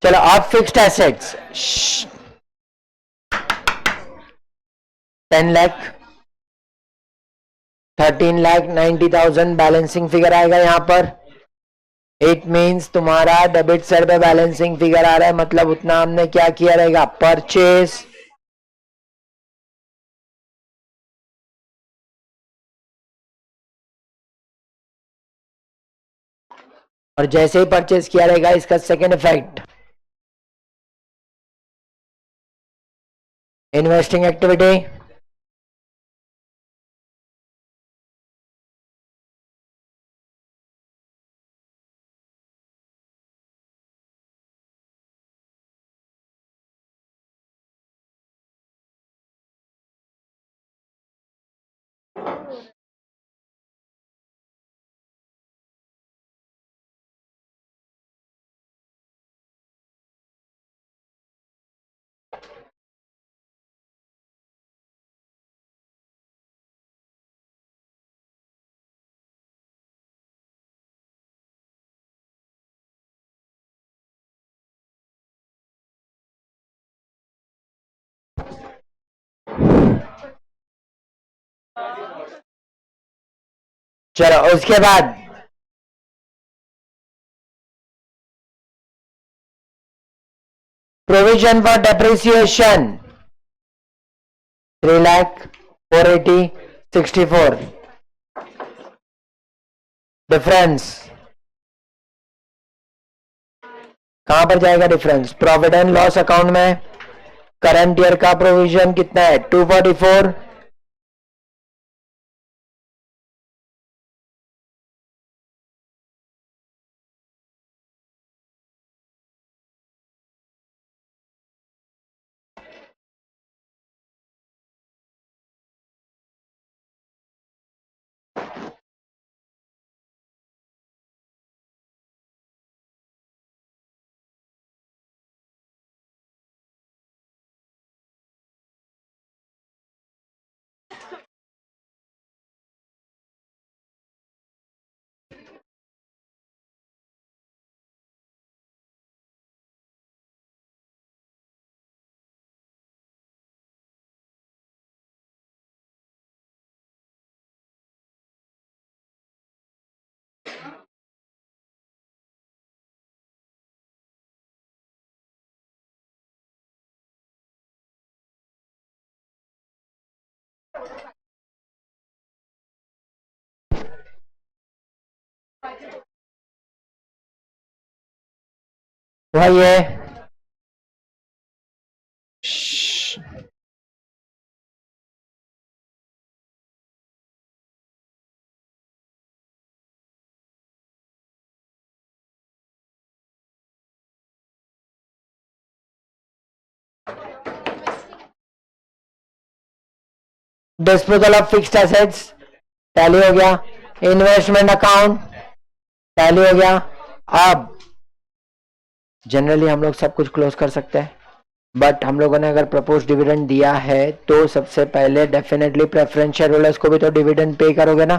Speaker 1: चलो अब fixed assets 10 lakh, 13,90,000 balancing figure आएगा यहां पर। इट मींस तुम्हारा डेबिट साइड पे बैलेंसिंग फिगर आ रहा है, मतलब उतना हमने क्या किया रहेगा? परचेस। और जैसे ही परचेस किया रहेगा इसका सेकेंड इफेक्ट इन्वेस्टिंग एक्टिविटी। चलो उसके बाद provision for depreciation 3 lakh, 480, 64। Difference कहां पर जाएगा? Difference profit and loss account में। करंट ईयर का प्रोविजन कितना है? 244। वही है। 'Disposal of fixed assets' tally हो गया। इन्वेस्टमेंट अकाउंट टैली हो गया। अब जनरली हम लोग सब कुछ क्लोज कर सकते हैं, बट हम लोगों ने अगर प्रपोज डिविडेंड दिया है तो सबसे पहले डेफिनेटली प्रेफरेंस शेयर होल्डर्स को भी तो डिविडेंड पे करोगे ना।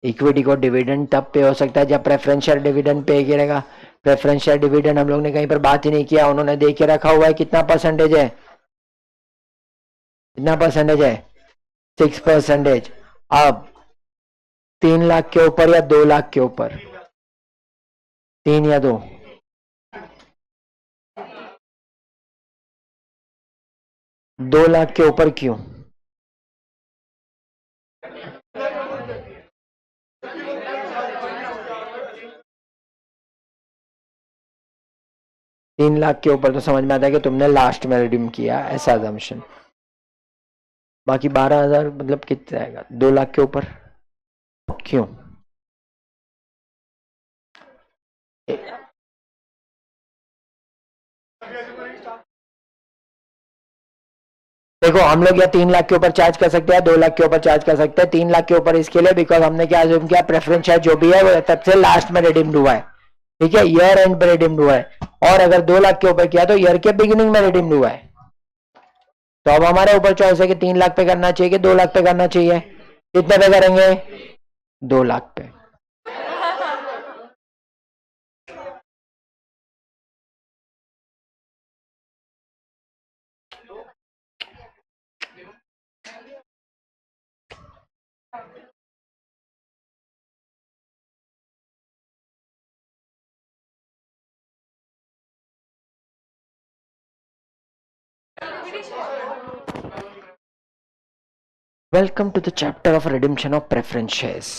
Speaker 1: इक्विटी को डिविडेंड तब पे हो सकता है जब प्रेफरेंशियल डिविडेंड पे गिरेगा। प्रेफरेंशियल डिविडेंड हम लोग ने कहीं पर बात ही नहीं किया, उन्होंने दे के रखा हुआ है, कितना परसेंटेज है, कितना परसेंटेज है, 6%। अब 3 लाख के ऊपर या 2 लाख के ऊपर, 3 या 2, 2 लाख के ऊपर क्यों? तीन लाख के ऊपर तो समझ में आता है कि तुमने लास्ट में रिडीम किया, ऐसा अजम्पशन। बाकी 12,000 मतलब कितना आएगा, 2 लाख के ऊपर क्यों? देखो हम लोग या 3 लाख के ऊपर चार्ज कर सकते हैं, 2 लाख के ऊपर चार्ज कर सकते हैं। 3 लाख के ऊपर इसके लिए बिकॉज हमने क्या अज्यूम किया, प्रेफरेंस शेयर जो भी है वो तब से लास्ट में रिडीम्ड हुआ है, ठीक है, ईयर एंड पे रिडीम्ड हुआ है। और अगर 2 लाख के ऊपर किया तो ईयर के बिगिनिंग में रिडीम्ड हुआ है। तो अब हमारे ऊपर चॉइस है कि 3 लाख पे करना चाहिए कि 2 लाख पे करना चाहिए। कितने पे करेंगे? 2 लाख पे। Welcome to the chapter of redemption of preference shares.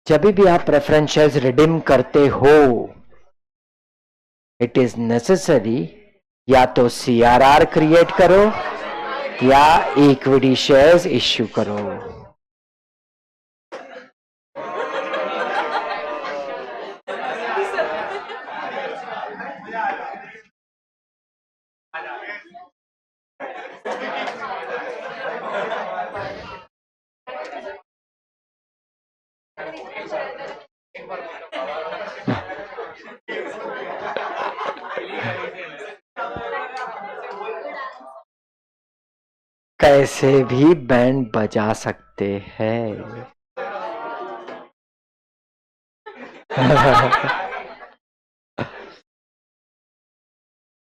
Speaker 1: जब भी आप प्रेफरेंस शेयर्स रिडीम करते हो, इट इज नेसेसरी या तो सीआरआर क्रिएट करो या इक्विटी शेयर्स इश्यू करो। कैसे भी बैंड बजा सकते हैं।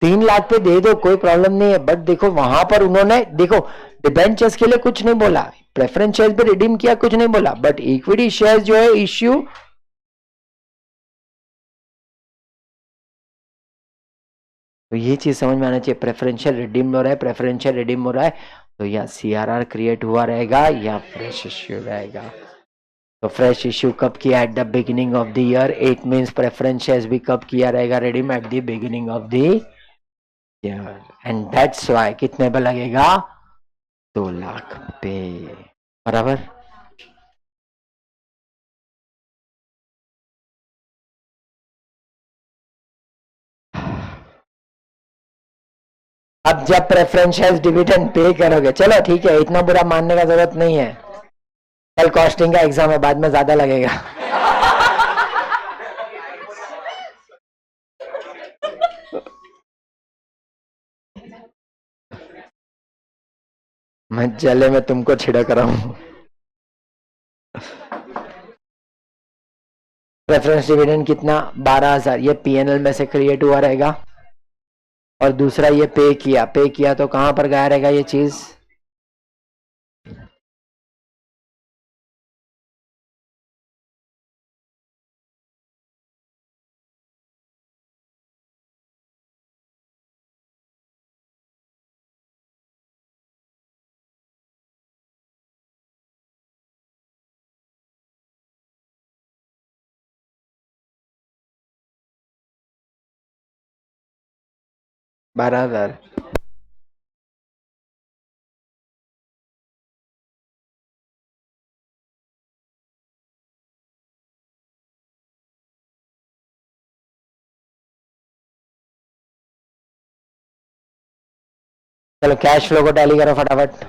Speaker 1: 3 लाख पे दे दो, कोई प्रॉब्लम नहीं है, बट देखो वहां पर उन्होंने देखो डिबेंचर्स के लिए कुछ नहीं बोला, प्रेफरेंस शेयर पे रिडीम किया कुछ नहीं बोला, बट इक्विटी शेयर जो है इश्यू, तो ये चीज समझ में आना चाहिए। प्रेफरेंशियल रिडीम हो रहा है, प्रेफरेंशियल रिडीम हो रहा है, तो या सीआरआर क्रिएट हुआ रहेगा या फ्रेश इश्यू रहेगा। तो फ्रेश इश्यू कब किया? Eight the beginning of the year. It means preference shares भी कब किया रहेगा redeem? Eight the beginning of the year. And that's why कितने पे लगेगा? 2 लाख पे, बराबर। अब जब प्रेफरेंस शेयर्स डिविडेंड पे करोगे, चलो ठीक है, इतना बुरा मानने का जरूरत नहीं है, कल कॉस्टिंग का एग्जाम है, बाद में ज्यादा लगेगा। मैं जले में तुमको छिड़क रहा हूं। प्रेफरेंस डिविडेंड कितना? 12,000, ये पीएनएल में से क्रिएट हुआ रहेगा। और दूसरा ये पे किया तो कहां पर गया रहेगा ये चीज? बारह हजार। चलो कैश फ्लो को टैली करो फटाफट।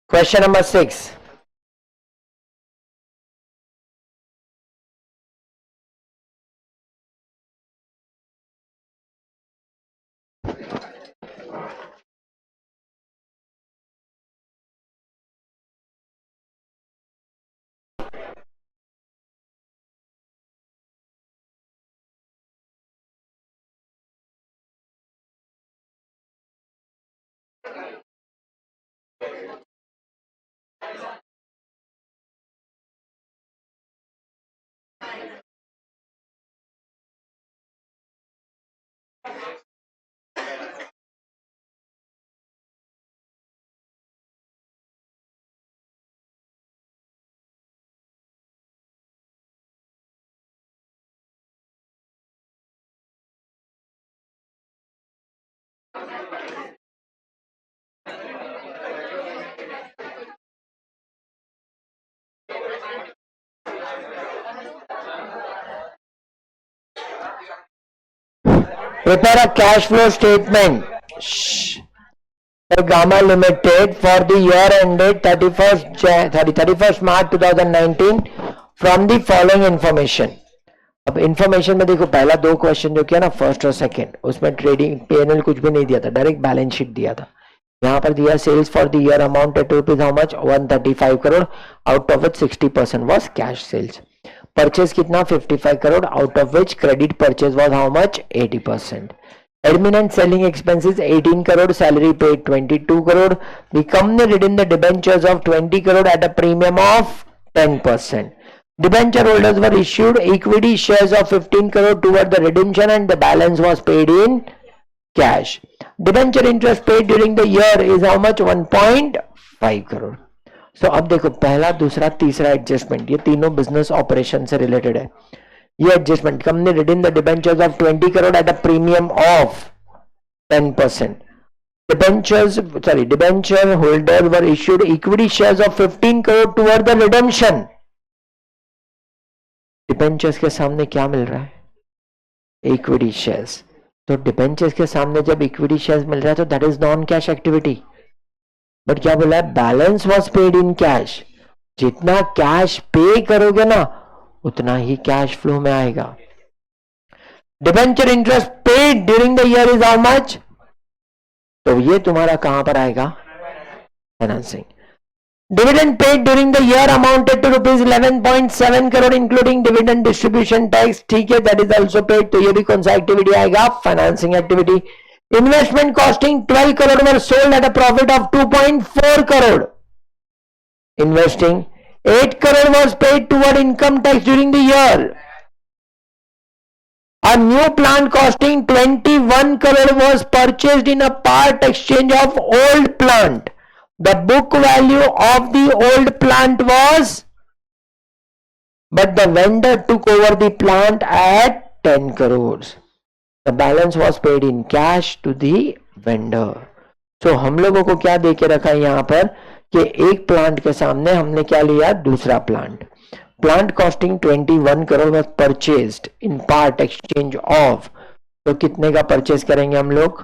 Speaker 1: Question number 6. Prepare a cash flow statement for Gamma Limited for the year ended 31st March 2019 from the following information. अब इंफॉर्मेशन में देखो, पहला दो क्वेश्चन जो किया ना, फर्स्ट और सेकंड, उसमें ट्रेडिंग पीएनएल कुछ भी नहीं दिया था, डायरेक्ट बैलेंस शीट दिया था. यहाँ पर दिया sales for the year amounted to rupees how much 135 crore, out of which 60% was cash sales. Purchase कितना 55 crore, out of which credit purchase was how much 80%. Admin and selling expenses 18 crore, salary paid 22 crore. The company redeemed the debentures of 20 crore at a premium of 10%. Debenture holders were issued equity shares of 15 crore toward the redemption and the balance was paid in cash. Debenture interest paid during the year is how much 1.5 crore. So अब देखो, पहला दूसरा तीसरा adjustment ये तीनों business operation से related है. ये adjustment, company redeem the debentures of 20 crore at a premium of 10%. Debenture holder were issued equity shares of 15 crore toward the redemption. Debentures के सामने क्या मिल रहा है? Equity shares. तो डिबेंचर्स के सामने जब इक्विटी शेयर्स मिल रहा है तो that is non cash activity. But क्या बोला है? Balance was paid in cash. जितना कैश पे करोगे ना उतना ही कैश फ्लो में आएगा. Debenture interest paid during the year is how much? तो ये तुम्हारा कहां पर आएगा? Financing. Dividend paid during the year amounted to rupees 11.7 crore including dividend distribution tax. ठीक है, that is also paid. तो ये भी कौन सा एक्टिविटी आएगा? Financing activity. Investment costing 12 crore were sold at a profit of 2.4 crore. Investing 8 crore was paid toward income tax during the year. A new plant costing 21 crore was purchased in a part exchange of old plant. The book value of the old plant was, but the vendor took over the plant at 10 crores. The balance was paid in cash to the vendor. So हम लोगों को क्या देके रखा है यहाँ पर कि एक प्लांट के सामने हमने क्या लिया? दूसरा plant. Plant costing 21 crore was purchased in part exchange of. तो कितने का परचेज करेंगे हम लोग?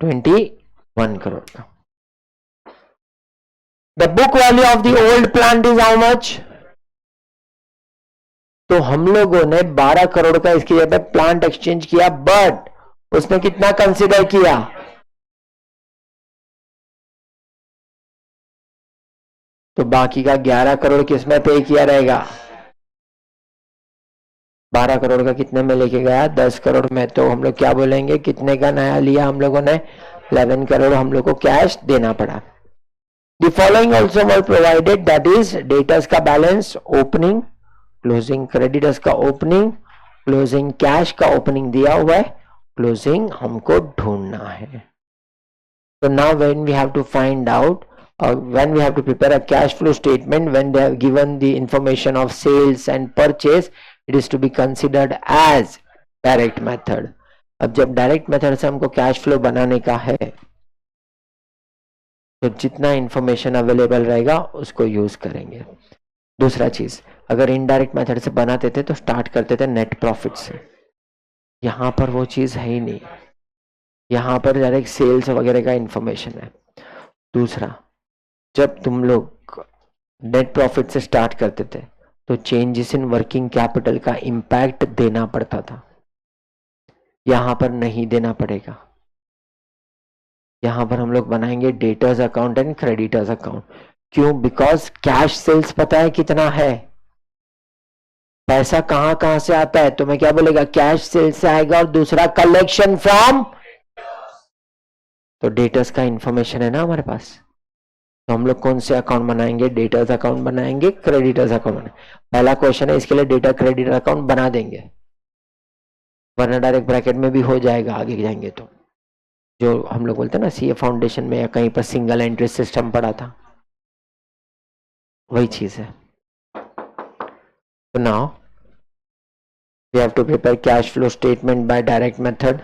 Speaker 1: 21 करोड़ का. The book value of the old plant is how much? तो हम लोगों ने 12 करोड़ का इसकी जगह प्लांट एक्सचेंज किया, बट उसने कितना कंसिडर किया? तो बाकी का 11 करोड़ किसमें पे किया रहेगा? 12 करोड़ का कितने में लेके गया? 10 करोड़ में. तो हम लोग क्या बोलेंगे? कितने का नया लिया हम लोगों ने? 11 करोड़ हम लोग को कैश देना पड़ा. The following also were provided, that is debtors का बैलेंस ओपनिंग, क्लोजिंग क्रेडिटर्स का ओपनिंग, क्लोजिंग कैश का ओपनिंग दिया हुआ है, क्लोजिंग हमको ढूंढना है. So now when we have to find out or when we have to prepare a cash flow statement, when they have given the information of sales and purchase, it is to be considered as direct method. अब जब direct method से हमको cash flow बनाने का है तो जितना information available रहेगा उसको यूज करेंगे. दूसरा चीज, अगर इनडायरेक्ट मेथड से बनाते थे तो स्टार्ट करते थे नेट प्रॉफिट से. यहां पर वो चीज है ही नहीं. यहां पर डायरेक्ट सेल्स वगैरह का इंफॉर्मेशन है. दूसरा, जब तुम लोग नेट प्रॉफिट से स्टार्ट करते थे तो चेंजेस इन वर्किंग कैपिटल का इंपैक्ट देना पड़ता था. यहां पर नहीं देना पड़ेगा. यहां पर हम लोग बनाएंगे debtors account and creditors account. क्यों? बिकॉज कैश सेल्स पता है कितना है, पैसा कहां कहां से आता है. तो मैं क्या बोलेगा? कैश सेल्स से आएगा और दूसरा कलेक्शन फ्रॉम. तो डेटर्स का इंफॉर्मेशन है ना हमारे पास. तो हम लोग कौन से अकाउंट बनाएंगे? डेटर्स अकाउंट बनाएंगे, क्रेडिटर्स अकाउंट बनाएंगे. पहला क्वेश्चन है, इसके लिए डेटा क्रेडिटर अकाउंट बना देंगे, वरना डायरेक्ट ब्रैकेट में भी हो जाएगा आगे जाएंगे तो. जो हम लोग बोलते हैं ना सीए फाउंडेशन में या कहीं पर सिंगल एंट्री सिस्टम पड़ा था, वही चीज है. तो now we have to prepare cash flow statement by direct method.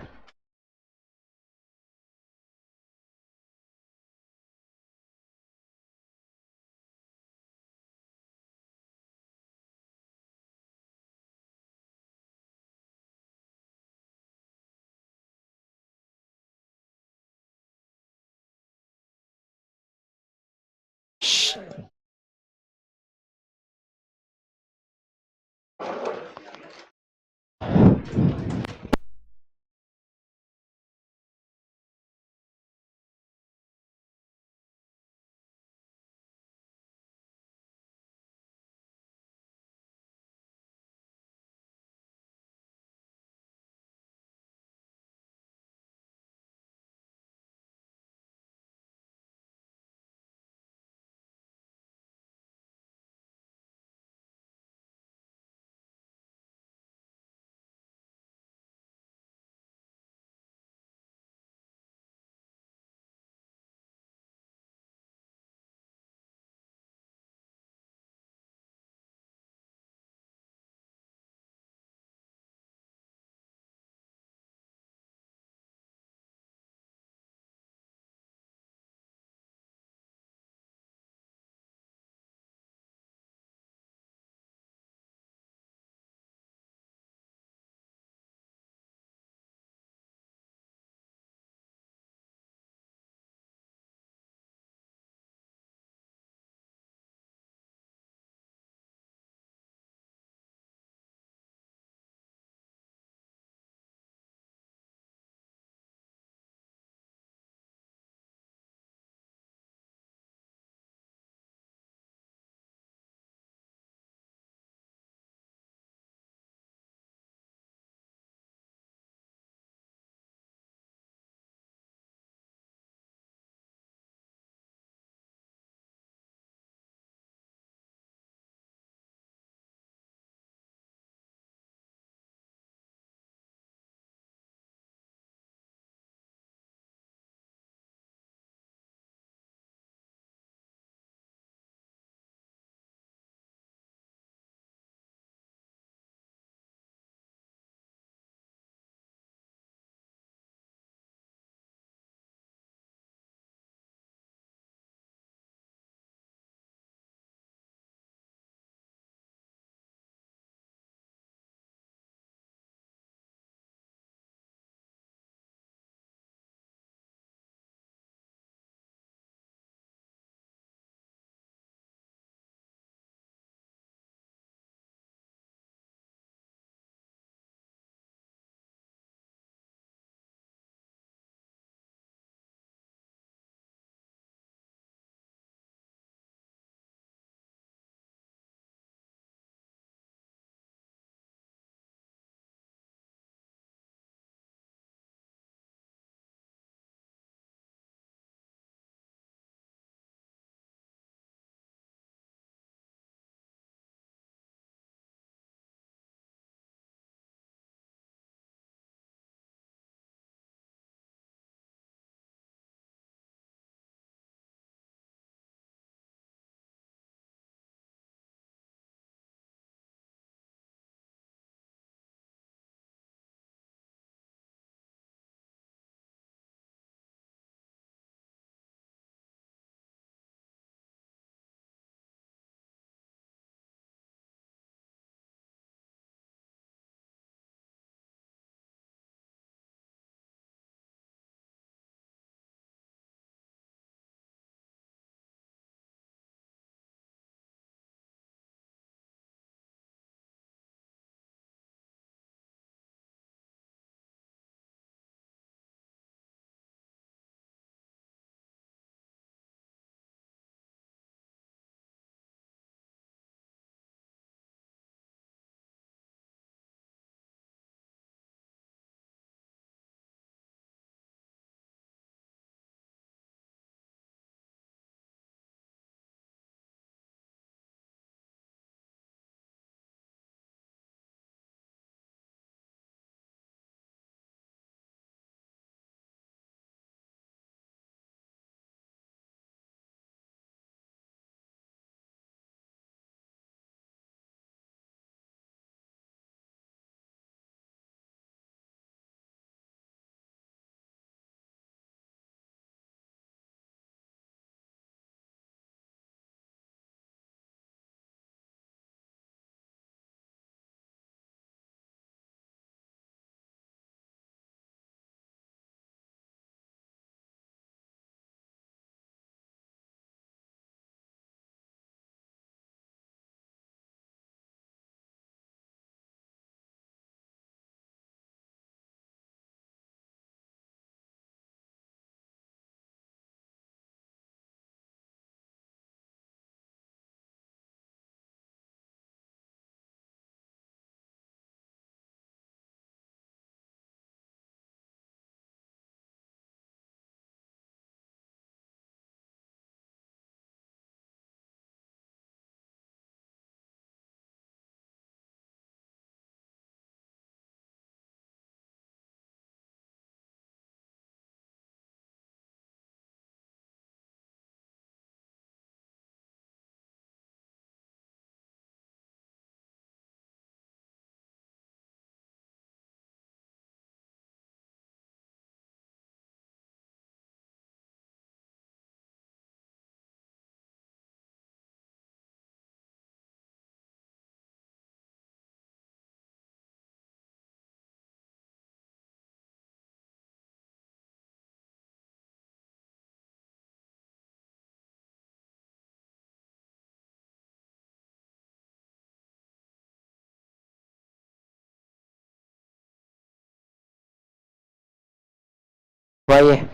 Speaker 1: वही है।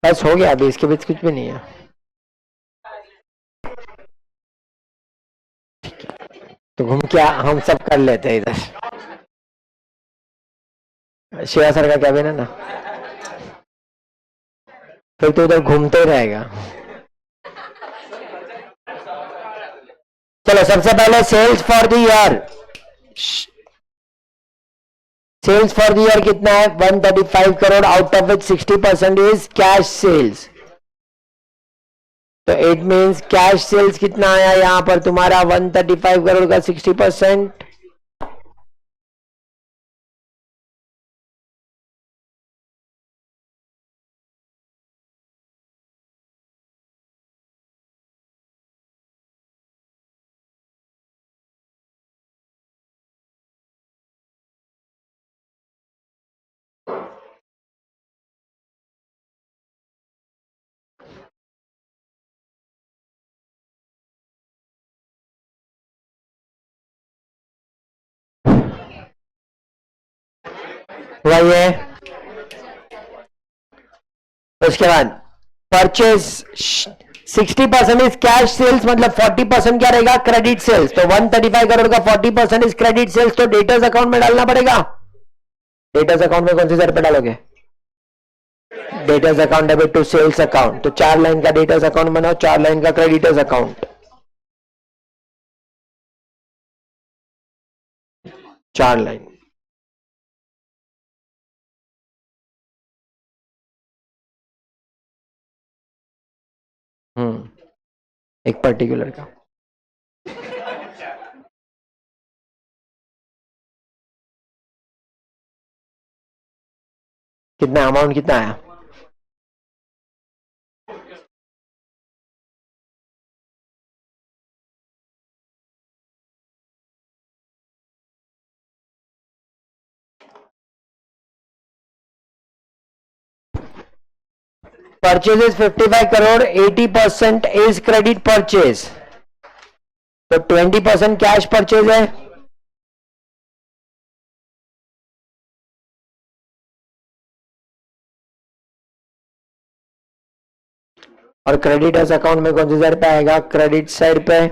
Speaker 1: बस हो गया, अभी इसके बीच कुछ भी नहीं है। तो घूम क्या हम सब कर लेते हैं इधर। शिवा सर का कैबिन है ना, फिर तो उधर घूमते ही रहेगा। चलो सबसे पहले sales for the year. Sales for the year कितना है? 135 crore, out of which 60% is cash sales. तो इट मींस कैश सेल्स कितना आया यहां पर तुम्हारा? 135 करोड़ का 60%। वही है। उसके बाद परचेज 60% इज कैश सेल्स, मतलब 40% क्या रहेगा? Credit sales. तो 135 करोड़ का 40% इज क्रेडिट सेल्स, तो डेटर्स अकाउंट में डालना पड़ेगा। डेटर्स अकाउंट में कौन सी सर पे डालोगे? Debtors account debit to sales account. तो 4 लाइन का डेटर्स अकाउंट बनाओ, 4 लाइन का क्रेडिटर्स अकाउंट। 4 लाइन। एक पर्टिकुलर का। कितना अमाउंट कितना आया? Purchase is 55 crore, 80% is credit purchase, तो 20% कैश परचेज है। और क्रेडिटर्स अकाउंट में कौन सी साइड पे आएगा? क्रेडिट साइड पे।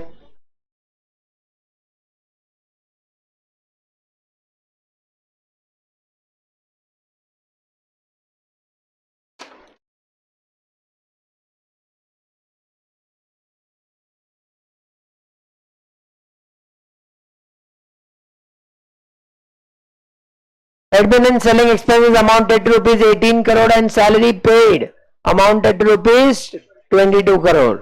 Speaker 1: Admin and selling expenses amounted to rupees 18 crore and salary paid amounted to rupees 22 crore.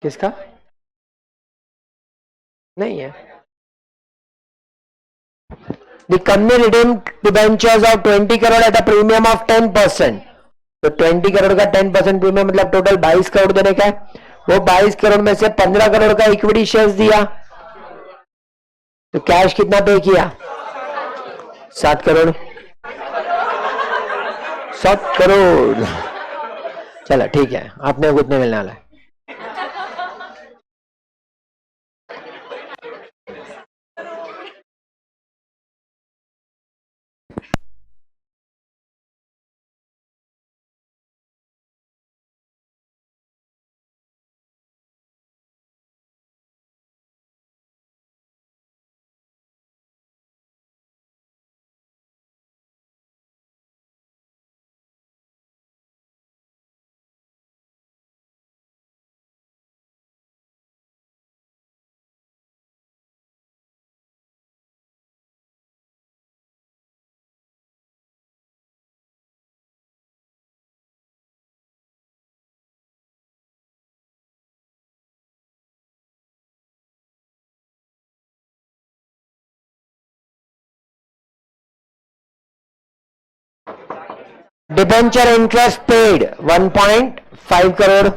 Speaker 1: किसका नहीं है? The company redeemed debentures of 20 crore at a premium of 10%. तो 20 करोड़ का 10% प्रीमियम मतलब टोटल 22 करोड़ देने का है। वो 22 करोड़ में से 15 करोड़ का इक्विटी शेयर्स दिया, तो कैश कितना पे किया? 7 करोड़। 7 करोड़। चलो ठीक है, आपने को कितने मिलने वाला है? Debenture interest paid 1.5 crore.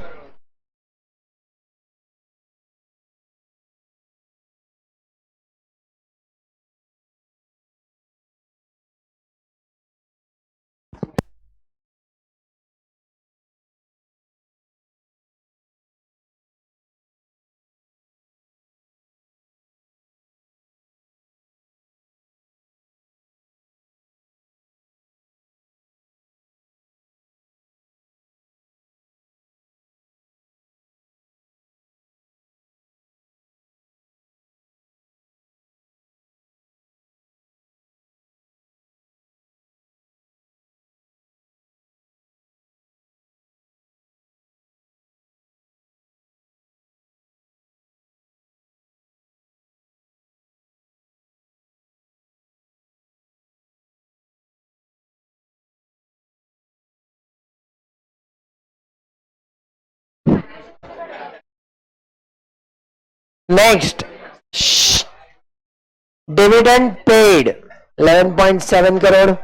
Speaker 1: Next, dividend paid 11.7 crore.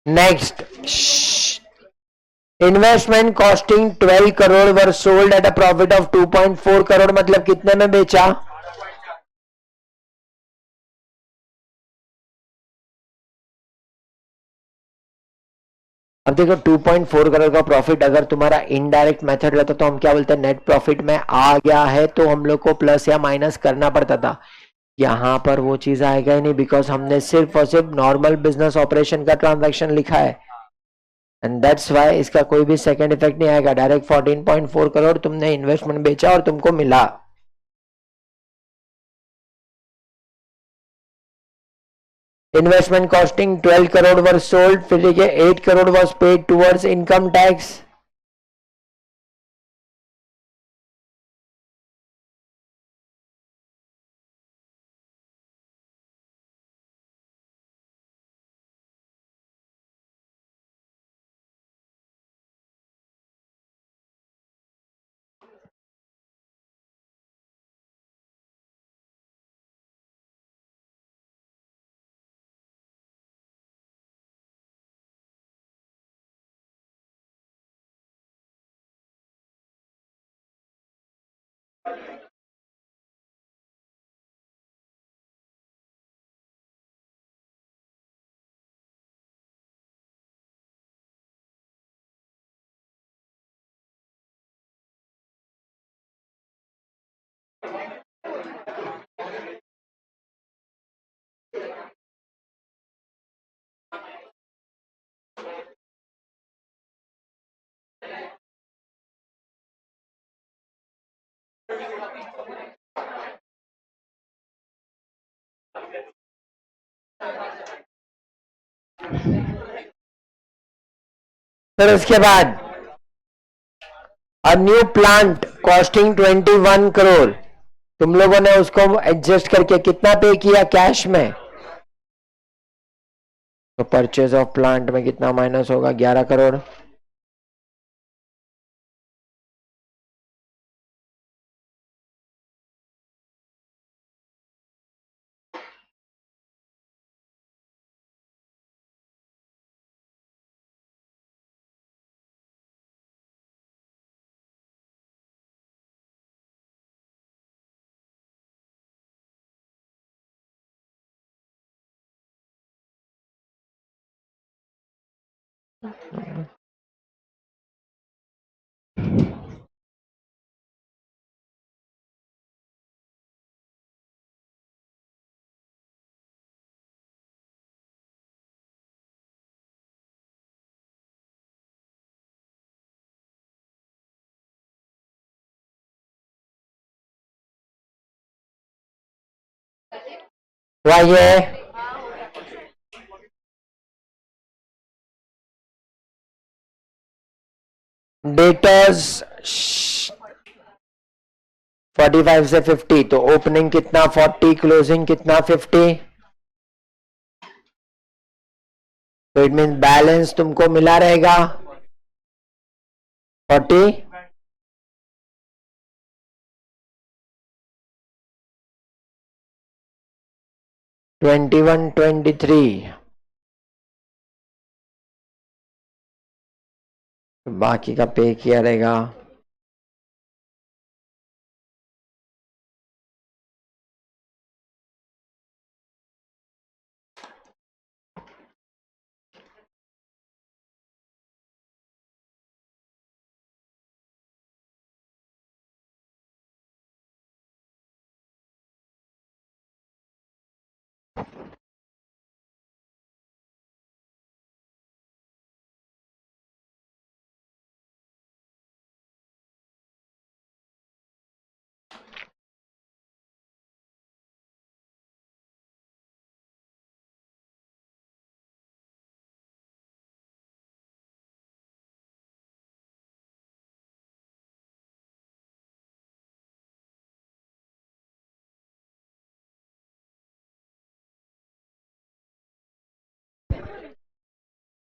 Speaker 1: Next, investment costing 12 crore were sold at a profit of 2.4 crore, मतलब कितने में बेचा? अब देखो 2.4 करोड़ का प्रॉफिट अगर तुम्हारा इनडायरेक्ट मेथड रहता तो हम क्या बोलते हैं, नेट प्रॉफिट में आ गया है तो हम लोग को प्लस या माइनस करना पड़ता था। यहां पर वो चीज आएगा ही नहीं, बिकॉज हमने सिर्फ और सिर्फ नॉर्मल बिजनेस ऑपरेशन का ट्रांजैक्शन लिखा है, एंड दैट्स वाई इसका कोई भी सेकंड इफेक्ट नहीं आएगा। डायरेक्ट 14.4 करोड़ तुमने इन्वेस्टमेंट बेचा और तुमको मिला। Investment costing 12 crore were sold, फिर देखिए 8 crore was paid towards income tax. फिर उसके बाद a new plant costing 21 crore, तुम लोगों ने उसको एडजस्ट करके कितना पे किया कैश में? तो परचेज ऑफ प्लांट में कितना माइनस होगा? 11 करोड़। ये डेटर्स 45 से 50, तो ओपनिंग कितना 40, क्लोजिंग कितना 50, तो इट मीन बैलेंस तुमको मिला रहेगा 40, 21, 23, बाकी का पे किया रहेगा।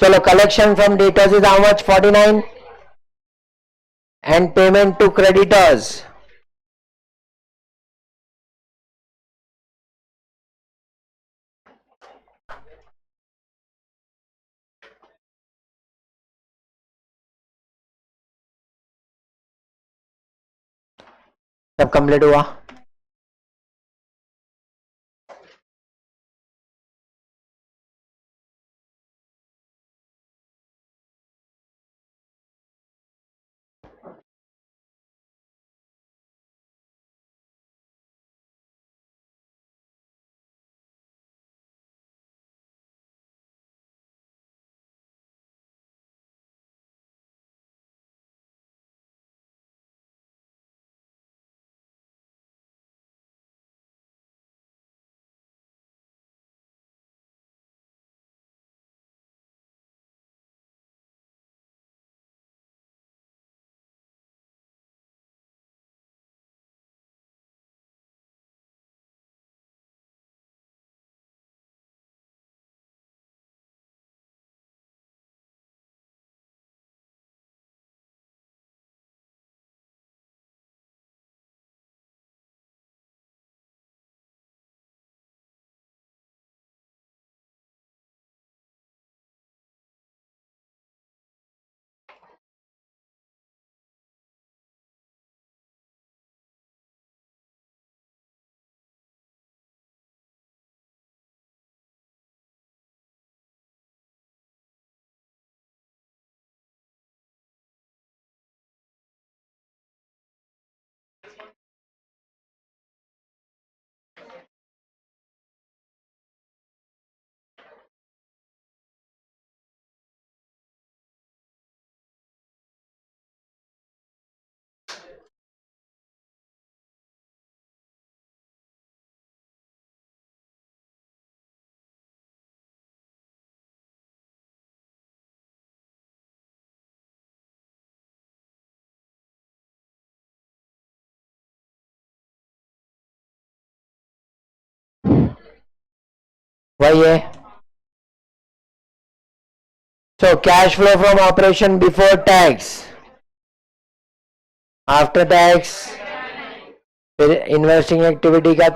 Speaker 1: चलो, collection from debtors is how much? 49, and payment to creditors सब कंप्लीट हुआ। वही है. So cash flow from operation before tax, after tax, फिर इन्वेस्टिंग एक्टिविटी का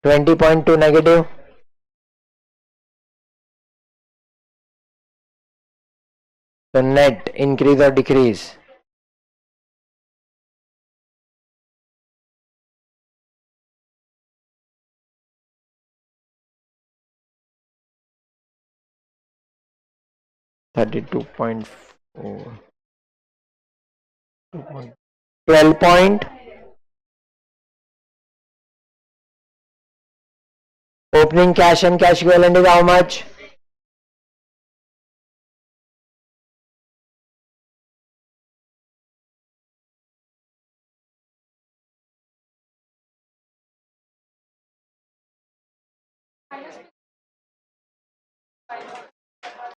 Speaker 1: 20.2 negative. So net increase or decrease. $32.4. 12 point. Opening cash and cash equivalent is how much?